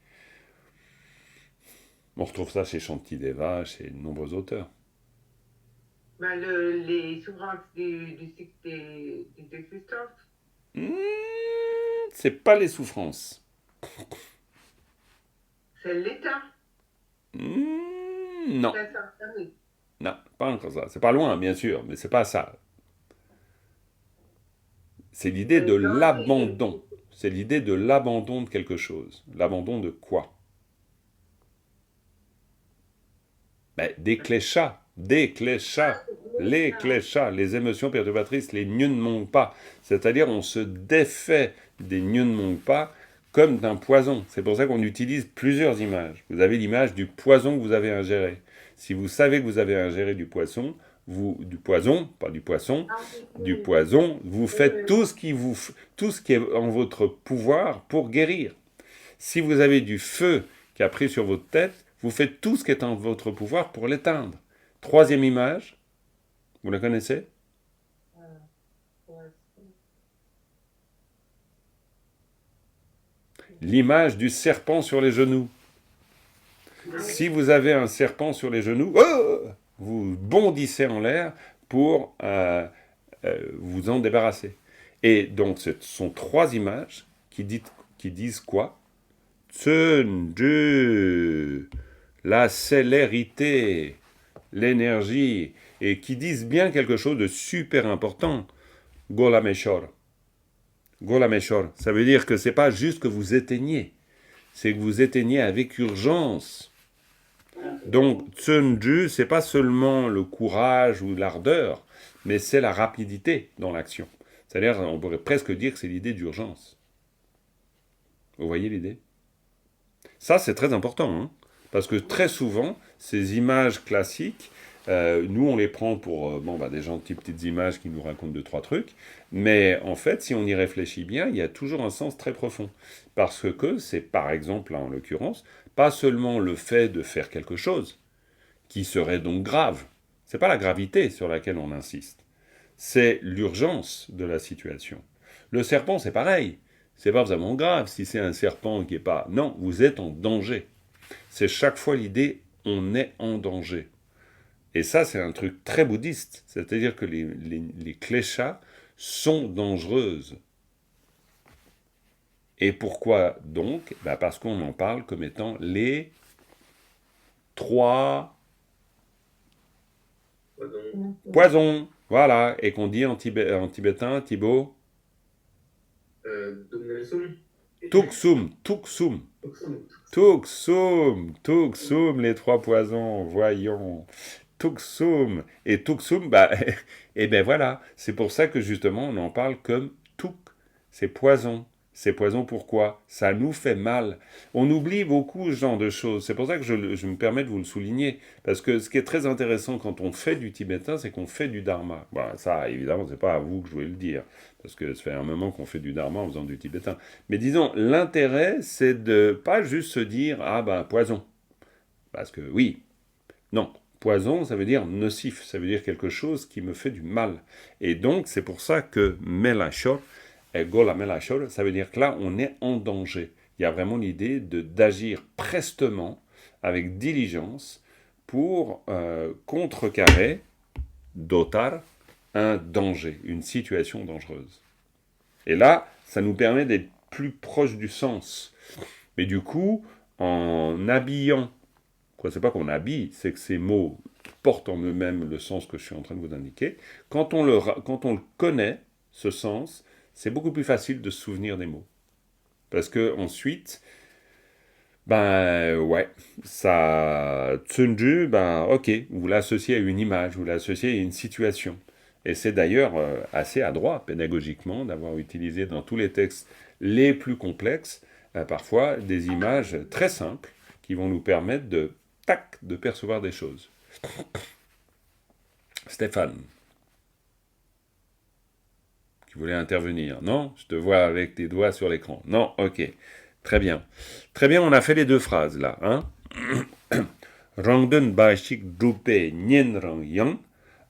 On retrouve ça chez Shantideva, chez de nombreux auteurs. Les souffrances des existences. C'est pas les souffrances. C'est l'état. Non. Non, pas encore ça. C'est pas loin, bien sûr, mais c'est pas ça. C'est l'idée de l'abandon. C'est l'idée de l'abandon de quelque chose. L'abandon de quoi ? Des kleshas. Les kleshas, les émotions perturbatrices, les nyunmongpa. C'est-à-dire, on se défait des nyunmongpa comme d'un poison. C'est pour ça qu'on utilise plusieurs images. Vous avez l'image du poison que vous avez ingéré. Si vous savez que vous avez ingéré du poison, vous faites tout ce qui est en votre pouvoir pour guérir. Si vous avez du feu qui a pris sur votre tête, vous faites tout ce qui est en votre pouvoir pour l'éteindre. Troisième image, vous la connaissez ? L'image du serpent sur les genoux. Si vous avez un serpent sur les genoux, vous bondissez en l'air pour vous en débarrasser. Et donc, ce sont 3 images qui disent quoi ? Tsunju, la célérité, l'énergie, et qui disent bien quelque chose de super important. Gola Meshor. Gola Meshor, ça veut dire que c'est pas juste que vous éteignez, c'est que vous éteignez avec urgence. Donc, Tsunju, c'est pas seulement le courage ou l'ardeur, mais c'est la rapidité dans l'action. C'est-à-dire, on pourrait presque dire que c'est l'idée d'urgence. Vous voyez l'idée ? Ça, c'est très important, hein, parce que très souvent, ces images classiques, nous, on les prend pour des gentilles petites images qui nous racontent 2-3 trucs, mais en fait, si on y réfléchit bien, il y a toujours un sens très profond. Parce que c'est, par exemple, là, en l'occurrence, pas seulement le fait de faire quelque chose, qui serait donc grave. C'est pas la gravité sur laquelle on insiste. C'est l'urgence de la situation. Le serpent, c'est pareil. c'est pas vraiment grave si c'est un serpent qui est pas... Non, vous êtes en danger. C'est chaque fois l'idée, on est en danger. Et ça, c'est un truc très bouddhiste. C'est-à-dire que les kleshas sont dangereuses. Et pourquoi donc? Parce qu'on en parle comme étant les 3 poisons. Voilà. Et qu'on dit en tibétain, Thibaut, Domination. Tuksum, Tuksum. Tuksum, Tuksum, les 3 poisons, voyons. Tuksum. Et Tuksum, et ben voilà. C'est pour ça que justement, on en parle comme Tuk. C'est poison. C'est poison pourquoi? Ça nous fait mal. On oublie beaucoup ce genre de choses. C'est pour ça que je me permets de vous le souligner. Parce que ce qui est très intéressant quand on fait du tibétain, c'est qu'on fait du dharma. Bon, ça, évidemment, c'est pas à vous que je vais le dire. Parce que ça fait un moment qu'on fait du dharma en faisant du tibétain. Mais disons, l'intérêt, c'est de pas juste se dire, poison. Parce que oui, non. Poison, ça veut dire nocif. Ça veut dire quelque chose qui me fait du mal. Et donc, c'est pour ça que Melachor, et Gola Melachor, ça veut dire que là, on est en danger. Il y a vraiment l'idée d'agir prestement, avec diligence, pour contrecarrer, dotar, un danger, une situation dangereuse. Et là, ça nous permet d'être plus proche du sens. Mais du coup, en habillant, c'est pas qu'on habille, c'est que ces mots portent en eux-mêmes le sens que je suis en train de vous indiquer. Quand on le connaît, ce sens, c'est beaucoup plus facile de se souvenir des mots. Parce que ensuite, ça, Tsunju, ok, vous l'associez à une image, vous l'associez à une situation. Et c'est d'ailleurs assez adroit, pédagogiquement, d'avoir utilisé dans tous les textes les plus complexes, parfois des images très simples, qui vont nous permettre de percevoir des choses. Stéphane, qui voulait intervenir. Non? Je te vois avec tes doigts sur l'écran. Non? Ok. Très bien. Très bien, on a fait les 2 phrases là. Hein? Rangden Baishik Drupe Nyen Rang Yang.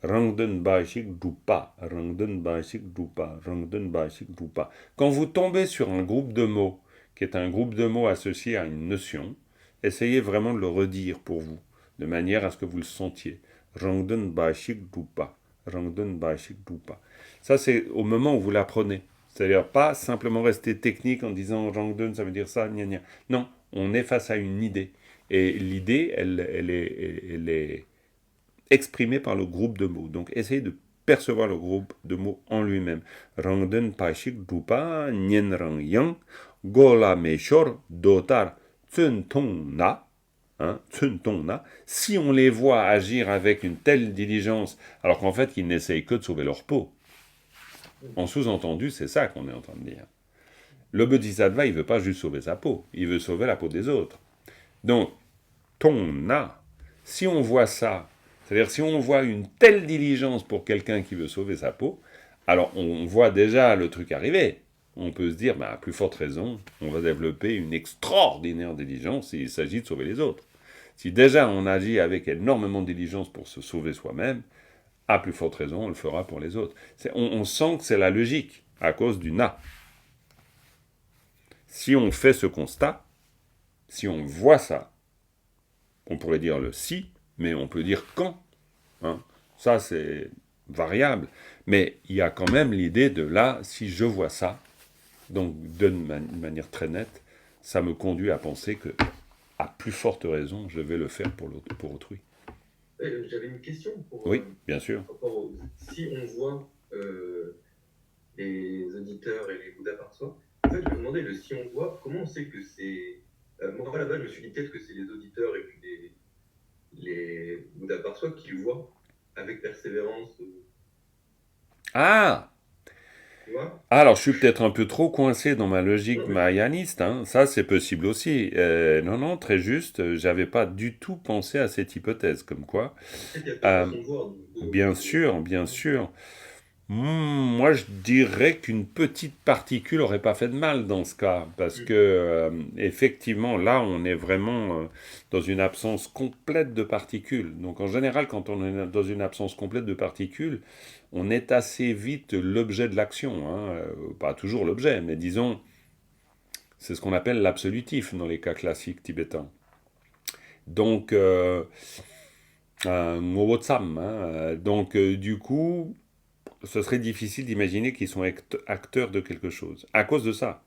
Rangden Baishik Drupa. Rangden Baishik Drupa. Rangden Baishik Drupa. Quand vous tombez sur un groupe de mots, qui est un groupe de mots associé à une notion, essayez vraiment de le redire pour vous, de manière à ce que vous le sentiez. Rangden Baishik Drupa. Rangden Baishik Drupa. Ça, c'est au moment où vous l'apprenez. C'est-à-dire pas simplement rester technique en disant Rangden, ça veut dire ça, gna gna. Non, on est face à une idée. Et l'idée, elle est exprimée par le groupe de mots. Donc, essayez de percevoir le groupe de mots en lui-même. Rangden Baishik Drupa, Nyen Rang Yang, Gola Meshor, Dotar, Tsun Tong Na. Si on les voit agir avec une telle diligence, alors qu'en fait, ils n'essayent que de sauver leur peau. En sous-entendu, c'est ça qu'on est en train de dire. Le bodhisattva, il ne veut pas juste sauver sa peau, il veut sauver la peau des autres. Donc, tonna, si on voit ça, c'est-à-dire si on voit une telle diligence pour quelqu'un qui veut sauver sa peau, alors on voit déjà le truc arriver. On peut se dire, à plus forte raison, on va développer une extraordinaire diligence s'il s'agit de sauver les autres. Si déjà on agit avec énormément de diligence pour se sauver soi-même, à plus forte raison, on le fera pour les autres. On sent que c'est la logique, à cause du na. Si on fait ce constat, si on voit ça, on pourrait dire le si, mais on peut dire quand. Hein. Ça, c'est variable. Mais il y a quand même l'idée de là, si je vois ça, donc de manière très nette, ça me conduit à penser que, à plus forte raison, je vais le faire pour autrui. J'avais une question pour. Oui, bien sûr. Si on voit les auditeurs et les Bouddhas par soi, en fait, je me demandais, si on voit, comment on sait que c'est. Moi, à la base, je me suis dit peut-être que c'est les auditeurs et puis les Bouddhas par soi qui voient avec persévérance. Ah! Alors, je suis peut-être un peu trop coincé dans ma logique mahayaniste, hein. Ça c'est possible aussi. Non, très juste, j'avais pas du tout pensé à cette hypothèse, comme quoi. Bien sûr. Moi, je dirais qu'une petite particule aurait pas fait de mal dans ce cas, parce que, effectivement, là, on est vraiment dans une absence complète de particules. Donc, en général, quand on est dans une absence complète de particules, on est assez vite l'objet de l'action. Hein. Pas toujours l'objet, mais disons, C'est ce qu'on appelle l'absolutif dans les cas classiques tibétains. Donc, un Ngobotsam, hein, donc du coup, ce serait difficile d'imaginer qu'ils sont acteurs de quelque chose. À cause de ça.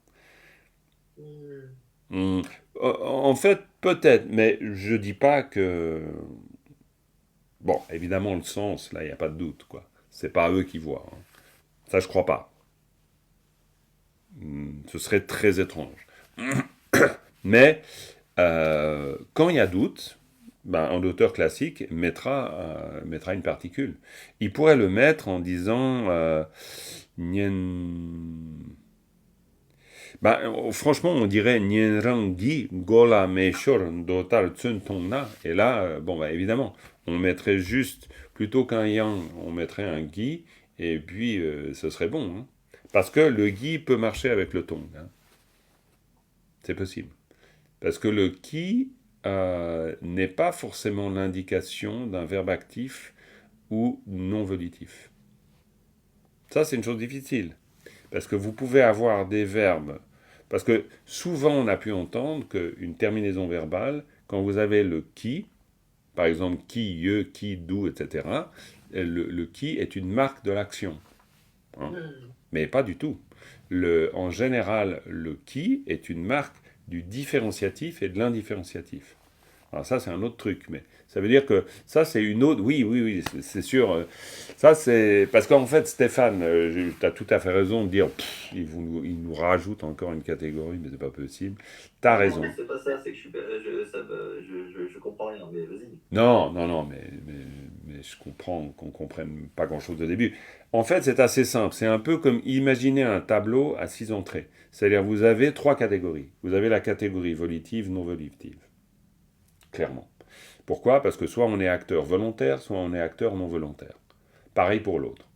Hmm. En fait, peut-être, mais je dis pas que... Bon, évidemment, le sens, là, il n'y a pas de doute, quoi. C'est pas eux qui voient. Hein. Ça, je crois pas. Ce serait très étrange. Mais, quand il y a doute, ben, un auteur classique mettra une particule. Il pourrait le mettre en disant... franchement, on dirait Nyenrangi Gola Meishor Dotar Tsun Tongna. Et là, évidemment, on mettrait juste, plutôt qu'un yang, on mettrait un gi, et puis ce serait bon. Hein. Parce que le gi peut marcher avec le tong. Hein. C'est possible. Parce que le ki n'est pas forcément l'indication d'un verbe actif ou non volitif. Ça, c'est une chose difficile. Parce que vous pouvez avoir des verbes. Parce que souvent, on a pu entendre qu'une terminaison verbale, quand vous avez le qui, par exemple qui, ye, qui, do, etc., le qui est une marque de l'action. Hein. Mais pas du tout. En général, le qui est une marque du différenciatif et de l'indifférenciatif. Alors ça, c'est un autre truc, mais ça veut dire que ça, c'est une autre... Oui, c'est sûr. Ça, c'est... Parce qu'en fait, Stéphane, tu as tout à fait raison de dire, il nous rajoute encore une catégorie, mais c'est pas possible. Tu as raison. Non, mais c'est pas ça, c'est que je comprends rien, mais vas-y. Non, mais je comprends qu'on comprenne pas grand-chose au début. En fait, c'est assez simple. C'est un peu comme imaginer un tableau à 6 entrées. C'est-à-dire, vous avez 3 catégories. Vous avez la catégorie volitive, non volitive. Clairement. Pourquoi? Parce que soit on est acteur volontaire, soit on est acteur non volontaire. Pareil pour l'autre.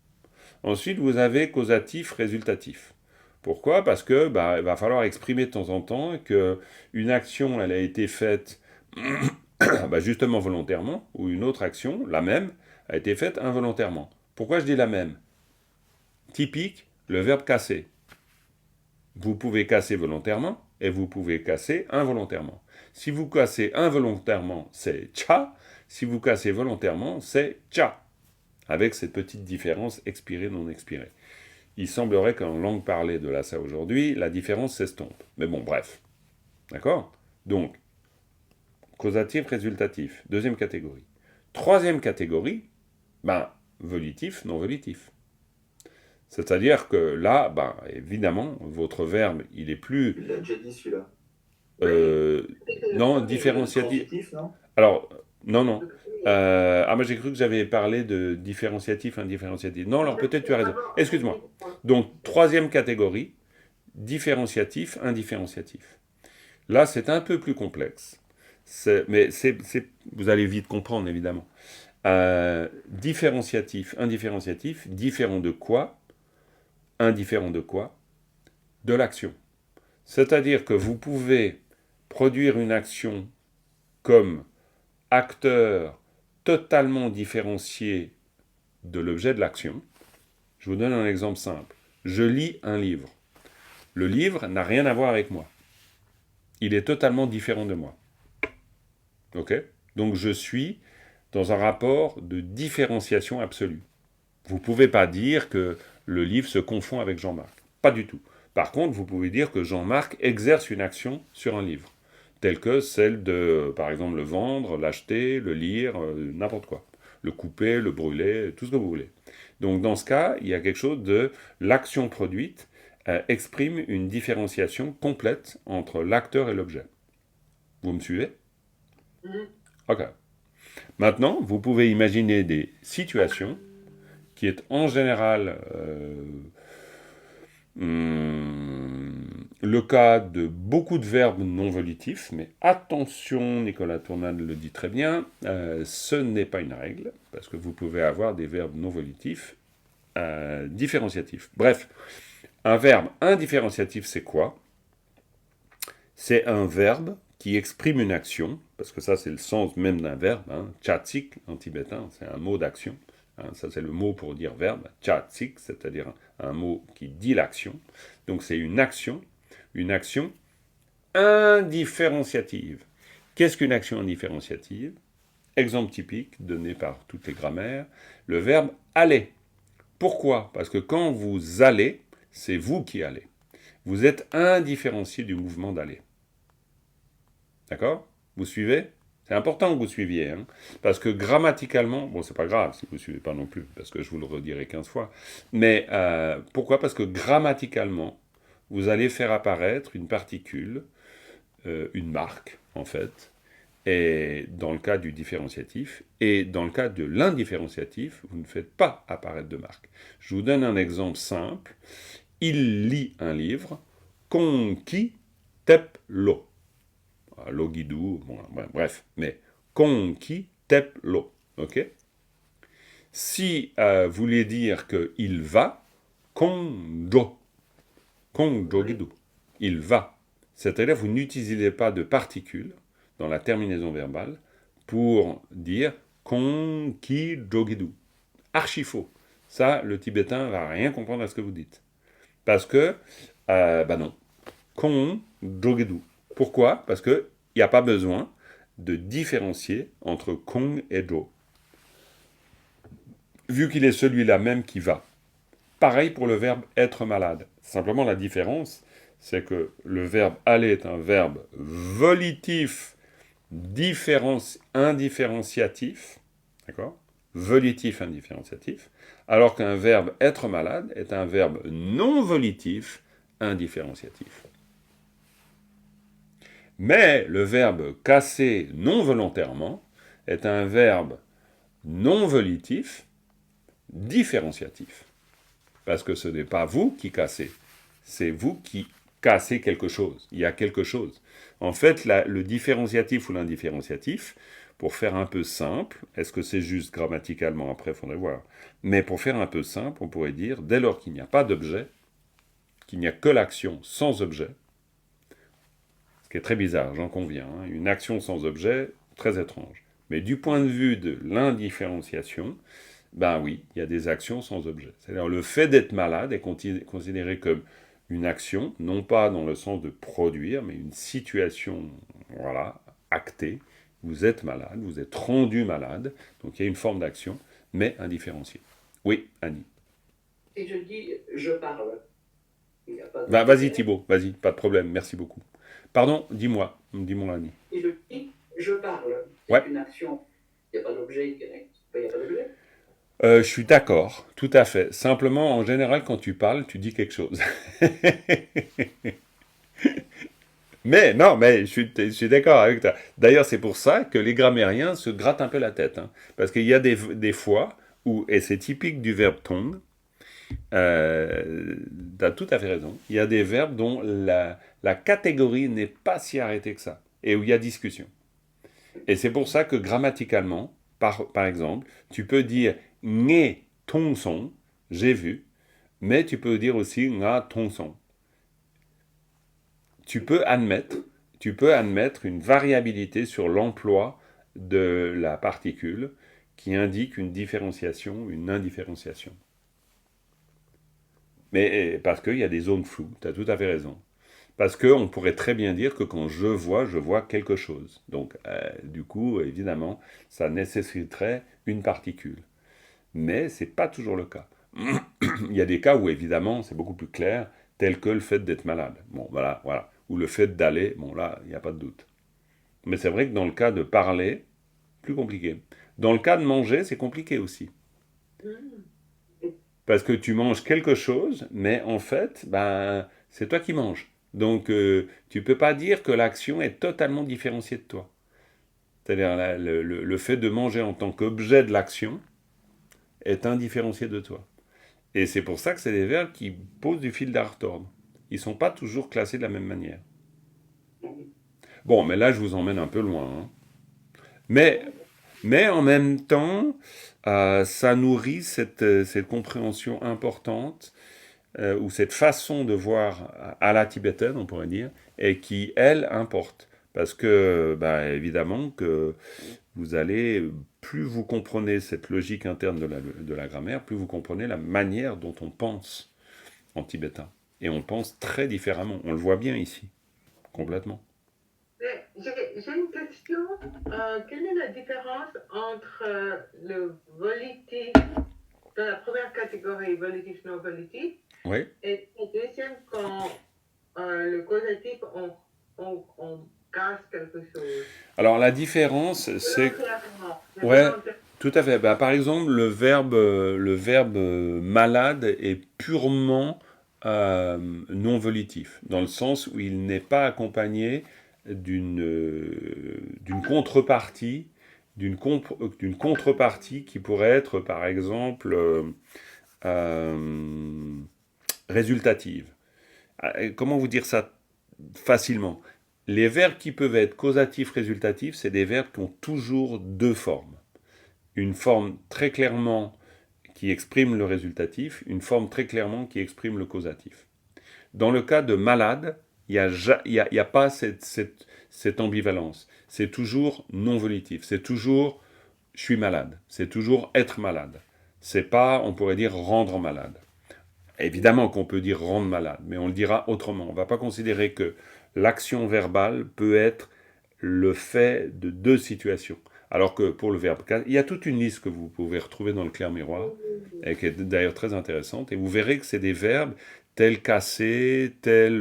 Ensuite, vous avez causatif, résultatif. Pourquoi? Parce que il va falloir exprimer de temps en temps qu'une action, elle a été faite justement volontairement, ou une autre action, la même, a été faite involontairement. Pourquoi je dis la même? Typique, le verbe casser. Vous pouvez casser volontairement, et vous pouvez casser involontairement. Si vous cassez involontairement, c'est cha. Si vous cassez volontairement, c'est cha. Avec cette petite différence expirée, non expirée. Il semblerait qu'en langue parlée de Lhasa aujourd'hui, la différence s'estompe. Mais bon, bref. D'accord? Donc, causatif, résultatif. Deuxième catégorie. Troisième catégorie, volitif, non volitif. C'est-à-dire que là, évidemment, votre verbe, il est plus... Il l'a déjà dit celui-là. Non, différenciatif. Non. Alors, non. Moi j'ai cru que j'avais parlé de différenciatif, indifférenciatif. Non, alors peut-être tu as raison. Excuse-moi. Donc, troisième catégorie, différenciatif, indifférenciatif. Là, c'est un peu plus complexe. Mais vous allez vite comprendre, évidemment. Différenciatif, indifférenciatif, différent de quoi? Indifférent de quoi? De l'action. C'est-à-dire que vous pouvez produire une action comme acteur totalement différencié de l'objet de l'action. Je vous donne un exemple simple. Je lis un livre. Le livre n'a rien à voir avec moi. Il est totalement différent de moi. Ok? Donc je suis dans un rapport de différenciation absolue. Vous ne pouvez pas dire que le livre se confond avec Jean-Marc. Pas du tout. Par contre, vous pouvez dire que Jean-Marc exerce une action sur un livre, telle que celle de, par exemple, le vendre, l'acheter, le lire, n'importe quoi. Le couper, le brûler, tout ce que vous voulez. Donc dans ce cas, il y a quelque chose de l'action produite exprime une différenciation complète entre l'acteur et l'objet. Vous me suivez? Ok. Maintenant, vous pouvez imaginer des situations qui est en général le cas de beaucoup de verbes non volitifs, mais attention, Nicolas Tournade le dit très bien, ce n'est pas une règle, parce que vous pouvez avoir des verbes non volitifs différenciatifs. Bref, un verbe indifférenciatif, c'est quoi? C'est un verbe qui exprime une action, parce que ça c'est le sens même d'un verbe, chatsik en tibétain, c'est un mot d'action. Ça, c'est le mot pour dire verbe, chatsik, c'est-à-dire un mot qui dit l'action. Donc, c'est une action indifférenciative. Qu'est-ce qu'une action indifférenciative? Exemple typique donné par toutes les grammaires, le verbe aller. Pourquoi? Parce que quand vous allez, c'est vous qui allez. Vous êtes indifférencié du mouvement d'aller. D'accord? Vous suivez? C'est important que vous suiviez, hein? Parce que grammaticalement, bon, c'est pas grave si vous ne suivez pas non plus, parce que je vous le redirai 15 fois, mais pourquoi? Parce que grammaticalement, vous allez faire apparaître une particule, une marque, en fait, et dans le cas du différenciatif, et dans le cas de l'indifférenciatif, vous ne faites pas apparaître de marque. Je vous donne un exemple simple. Il lit un livre, conqui tep lo. Lo guidou, bon, bref, mais conqui tep lo, ok? Si vous voulez dire qu'il va, konjo guidou, il va. C'est-à-dire vous n'utilisez pas de particules dans la terminaison verbale pour dire konki jogidu. Archi faux. Ça, le tibétain va rien comprendre à ce que vous dites. Parce que, non. Kon jogidu. Pourquoi? Parce qu'il n'y a pas besoin de différencier entre kong et jo. Vu qu'il est celui-là même qui va. Pareil pour le verbe être malade. Simplement la différence, c'est que le verbe aller est un verbe volitif indifférenciatif, d'accord? Volitif indifférenciatif, alors qu'un verbe être malade est un verbe non volitif indifférenciatif. Mais le verbe casser non volontairement est un verbe non volitif différenciatif. Parce que ce n'est pas vous qui cassez, c'est vous qui cassez quelque chose. Il y a quelque chose. En fait, le différenciatif ou l'indifférenciatif, pour faire un peu simple, est-ce que c'est juste grammaticalement? Après, il faudrait voir. Mais pour faire un peu simple, on pourrait dire, dès lors qu'il n'y a pas d'objet, qu'il n'y a que l'action sans objet, ce qui est très bizarre, j'en conviens, hein, une action sans objet, très étrange. Mais du point de vue de l'indifférenciation, ben oui, il y a des actions sans objet. C'est-à-dire le fait d'être malade est considéré comme une action, non pas dans le sens de produire, mais une situation, voilà, actée. Vous êtes malade, vous êtes rendu malade, donc il y a une forme d'action, mais indifférenciée. Oui, Annie. Et je dis, je parle. Il n'y a pas de... Vas-y Thibaut, vas-y, pas de problème, merci beaucoup. Pardon, dis-moi Annie. Et je dis, je parle. C'est Ouais. une action. Il n'y a pas d'objet direct. Il n'y a pas d'objet. Je suis d'accord, tout à fait. Simplement, en général, quand tu parles, tu dis quelque chose. Mais je suis d'accord avec toi. D'ailleurs, c'est pour ça que les grammairiens se grattent un peu la tête. Hein, parce qu'il y a des fois où, et c'est typique du verbe tong, tu as tout à fait raison, il y a des verbes dont la catégorie n'est pas si arrêtée que ça, et où il y a discussion. Et c'est pour ça que grammaticalement, par exemple, tu peux dire « nge tong son », j'ai vu, mais tu peux dire aussi « nga tong son ». Tu peux admettre une variabilité sur l'emploi de la particule qui indique une différenciation, une indifférenciation. Mais parce qu'il y a des zones floues, tu as tout à fait raison. Parce qu'on pourrait très bien dire que quand je vois quelque chose. Donc, du coup, évidemment, ça nécessiterait une particule. Mais ce n'est pas toujours le cas. Il y a des cas où, évidemment, c'est beaucoup plus clair, tel que le fait d'être malade. Bon, voilà. Ou le fait d'aller, bon là, il n'y a pas de doute. Mais c'est vrai que dans le cas de parler, plus compliqué. Dans le cas de manger, c'est compliqué aussi. Parce que tu manges quelque chose, mais en fait, c'est toi qui manges. Donc, tu ne peux pas dire que l'action est totalement différenciée de toi. C'est-à-dire, le fait de manger en tant qu'objet de l'action est indifférencié de toi. Et c'est pour ça que c'est des verbes qui posent du fil à retordre. Ils ne sont pas toujours classés de la même manière. Bon, mais là, je vous emmène un peu loin. Hein. Mais en même temps, ça nourrit cette compréhension importante, ou cette façon de voir à la tibétaine, on pourrait dire, et qui, elle, importe. Parce que, évidemment, que vous allez, plus vous comprenez cette logique interne de la grammaire, plus vous comprenez la manière dont on pense en tibétain. Et on pense très différemment. On le voit bien ici. complètement. J'ai une question. Quelle est la différence entre le volitif, dans la première catégorie, volitif, non volitif, Oui. et la deuxième, quand le causatif, on casse quelque chose? Alors la différence, c'est... Volontairement, mais Ouais, volontairement. tout à fait. Bah, par exemple, le verbe malade est purement non volitif, dans le sens où il n'est pas accompagné d'une contrepartie, d'une contrepartie qui pourrait être, par exemple, euh, résultative. Comment vous dire ça facilement? Les verbes qui peuvent être causatifs, résultatifs, c'est des verbes qui ont toujours deux formes. Une forme très clairement qui exprime le résultatif, une forme très clairement qui exprime le causatif. Dans le cas de malade, il n'y a pas cette ambivalence. C'est toujours non volitif. C'est toujours je suis malade. C'est toujours être malade. C'est pas, on pourrait dire, rendre malade. Évidemment qu'on peut dire rendre malade, mais on le dira autrement. On ne va pas considérer que l'action verbale peut être le fait de deux situations. Alors que pour le verbe, il y a toute une liste que vous pouvez retrouver dans le clair miroir, et qui est d'ailleurs très intéressante, et vous verrez que c'est des verbes tels casser, tels...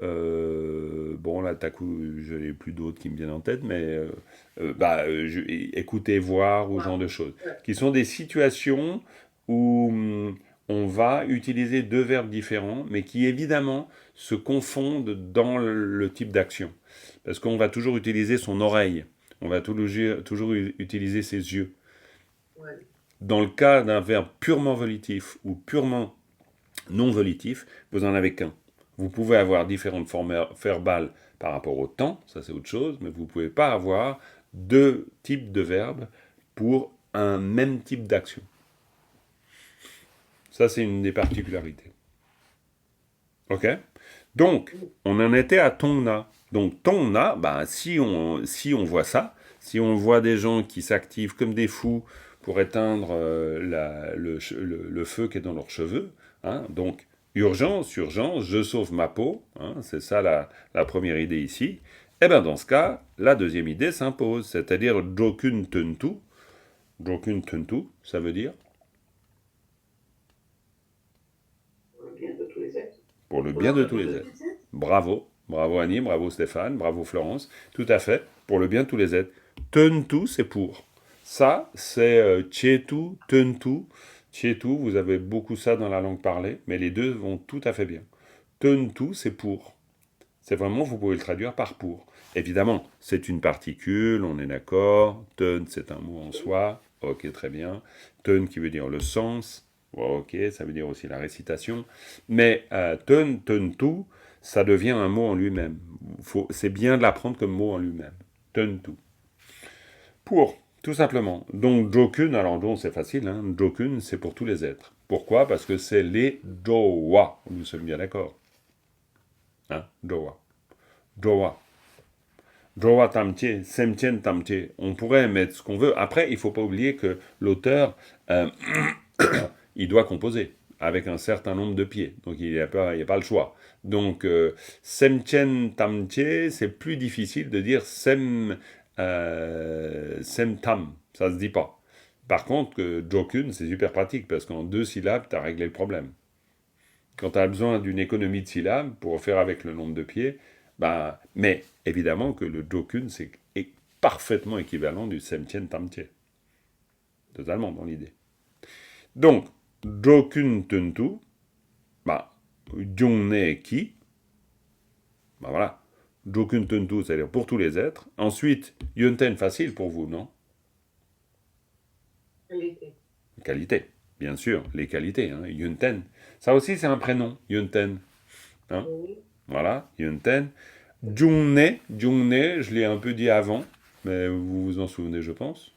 bon, là, tout à coup, je n'ai plus d'autres qui me viennent en tête, mais écouter, voir, ou ce genre de choses, qui sont des situations où on va utiliser deux verbes différents, mais qui évidemment se confondent dans le type d'action. Parce qu'on va toujours utiliser son oreille, on va toujours utiliser ses yeux. Ouais. Dans le cas d'un verbe purement volitif ou purement non volitif, vous n'en avez qu'un. Vous pouvez avoir différentes formes verbales par rapport au temps, ça c'est autre chose, mais vous ne pouvez pas avoir deux types de verbes pour un même type d'action. Ça, c'est une des particularités. Ok? Donc, on en était à tonna. Donc, tonna, si on voit ça, si on voit des gens qui s'activent comme des fous pour éteindre le feu qui est dans leurs cheveux, hein, donc, urgence, je sauve ma peau, hein, c'est ça la première idée ici, et bien dans ce cas, la deuxième idée s'impose, c'est-à-dire jokun tentu. Jokun tentu, ça veut dire pour le bien de tous les êtres. Bravo. Bravo Annie, bravo Stéphane, bravo Florence. Tout à fait, pour le bien de tous les êtres. Tentu, c'est pour. Ça, c'est chetu, tentu. Chetu, vous avez beaucoup ça dans la langue parlée, mais les deux vont tout à fait bien. Tentu, c'est pour. C'est vraiment, vous pouvez le traduire par pour. Évidemment, c'est une particule, on est d'accord. Ten, c'est un mot en soi. Ok, très bien. Ten qui veut dire le sens. Ok, ça veut dire aussi la récitation. Mais tentu, ça devient un mot en lui-même. C'est bien de l'apprendre comme mot en lui-même. Tentu. Pour, tout simplement. Donc, jokun, alors donc c'est facile, hein. Jokun, c'est pour tous les êtres. Pourquoi? Parce que c'est les jowa. Nous sommes bien d'accord. Hein? Jowa. Jowa. Jowa tamche, semchen tamche. On pourrait mettre ce qu'on veut. Après, il ne faut pas oublier que l'auteur... il doit composer avec un certain nombre de pieds. Donc, il n'y a pas le choix. Donc, semchen tamche, c'est plus difficile de dire sem tam. Ça ne se dit pas. Par contre, jokun, c'est super pratique parce qu'en 2 syllabes, tu as réglé le problème. Quand tu as besoin d'une économie de syllabes pour faire avec le nombre de pieds, mais évidemment que le jokun, est parfaitement équivalent du semchen tamche. Totalement dans l'idée. Donc, jokun tentu, jongne ki, voilà. Jokun tentu, c'est-à-dire pour tous les êtres. Ensuite, yunten, facile pour vous, non? Qualité. Qualité, bien sûr, les qualités, hein, yunten. Ça aussi, c'est un prénom, yunten. Hein? Oui. Voilà, yunten. Jungne, je l'ai un peu dit avant, mais vous vous en souvenez, je pense.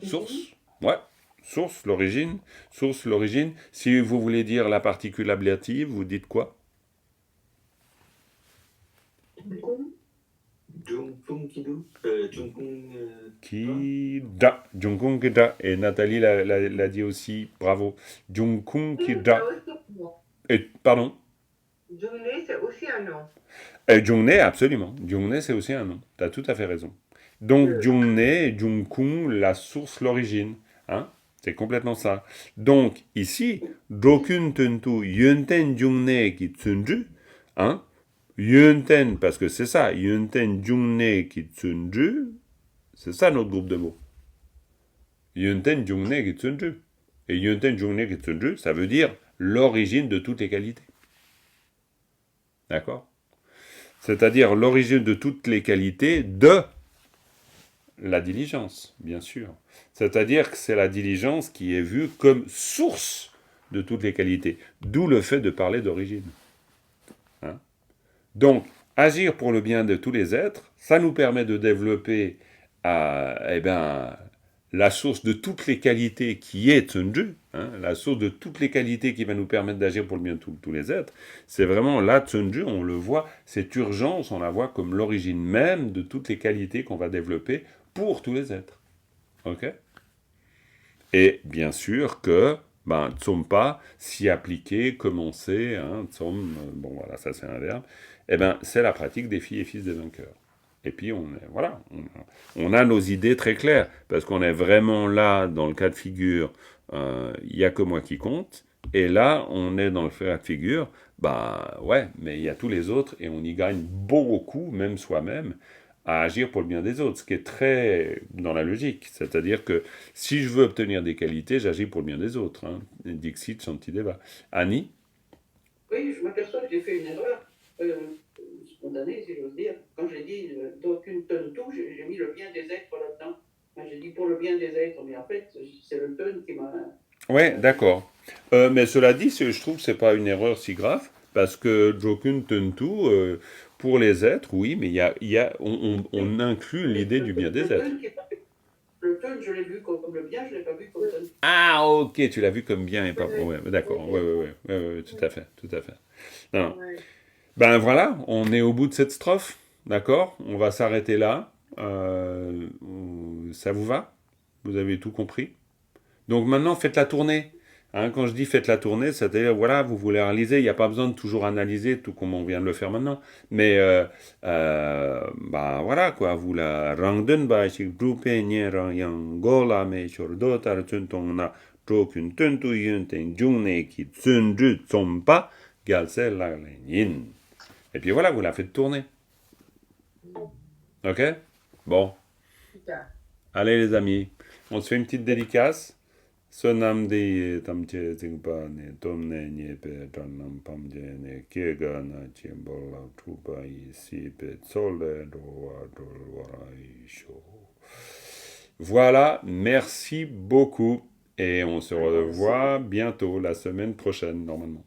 Source, ouais. Source, l'origine. Source, l'origine. Si vous voulez dire la particule ablative, vous dites quoi? Jungkung Kidu, Jungkung. Kida. Jungkung Kida. Et Nathalie l'a dit aussi. Bravo. Jungkung Kida. Et, pardon? Jungné, c'est aussi un nom. Jungné, absolument. Jungné, c'est aussi un nom. Tu as tout à fait raison. Donc, Jungné, Jungkung, la source, l'origine. Hein? C'est complètement ça. Donc, ici, Dokun Tentu Yunten Jungné ki tsunju. Hein? Yunten, parce que c'est ça. Yunten Jungné ki tsunju. C'est ça notre groupe de mots. Yunten Jungné ki tsunju. Et Yunten Jungné ki tsunju, ça veut dire l'origine de toutes les qualités. D'accord? C'est-à-dire l'origine de toutes les qualités de la diligence, bien sûr. C'est-à-dire que c'est la diligence qui est vue comme source de toutes les qualités. D'où le fait de parler d'origine. Hein? Donc, agir pour le bien de tous les êtres, ça nous permet de développer la source de toutes les qualités qui est Tsunju, hein, la source de toutes les qualités qui va nous permettre d'agir pour le bien de tous les êtres. C'est vraiment là, Tsunju, on le voit, cette urgence, on la voit comme l'origine même de toutes les qualités qu'on va développer pour tous les êtres. Ok? Et bien sûr que Tsompa, s'y appliquer, commencer, hein, Tsom, bon voilà, ça c'est un verbe, c'est la pratique des filles et fils des vainqueurs. Et puis, on a nos idées très claires, parce qu'on est vraiment là, dans le cas de figure, il n'y a que moi qui compte, et là, on est dans le cas de figure, mais il y a tous les autres, et on y gagne beaucoup, même soi-même, à agir pour le bien des autres, ce qui est très dans la logique. C'est-à-dire que si je veux obtenir des qualités, j'agis pour le bien des autres. Hein. Dixit Shantideva. Annie? Oui, je m'aperçois que j'ai fait une erreur spontanée, si j'ose dire. Quand j'ai dit d'aucune tonne tout, j'ai mis le bien des êtres là-dedans. J'ai dit pour le bien des êtres, mais en fait, c'est le tonne qui m'a... Ouais, d'accord. Mais cela dit, je trouve que c'est pas une erreur si grave, parce que Jokun Tentu, pour les êtres, oui, mais on inclut l'idée du bien des êtres. Le tonne, je l'ai vu comme le bien, je l'ai pas vu comme tonne. Ah, ok, tu l'as vu comme bien et pas... Ouais, d'accord, ouais, tout à fait. Non. Ben voilà, on est au bout de cette strophe, d'accord? On va s'arrêter là. Ça vous va? Vous avez tout compris? Donc maintenant, faites la tournée. Hein, quand je dis faites la tournée, c'est-à-dire, voilà, vous voulez réaliser, il n'y a pas besoin de toujours analyser, tout comme on vient de le faire maintenant. Mais, voilà, quoi, vous la rangden ba shik drupe nye rang yang gola me shor do tar tsun tong na chokun tun tu yun ten jung ne ki tsun ju tsompa galse la yin. Et puis voilà, vous la faites tourner. Ok? Bon. Allez les amis, on se fait une petite dédicace. Sonam de tamche zingpa ne tomne nye pe tanam pamje ne kega na chimbola tupa ici pe tsole doa dolwara isho. Voilà, merci beaucoup et on se revoit bientôt la semaine prochaine normalement.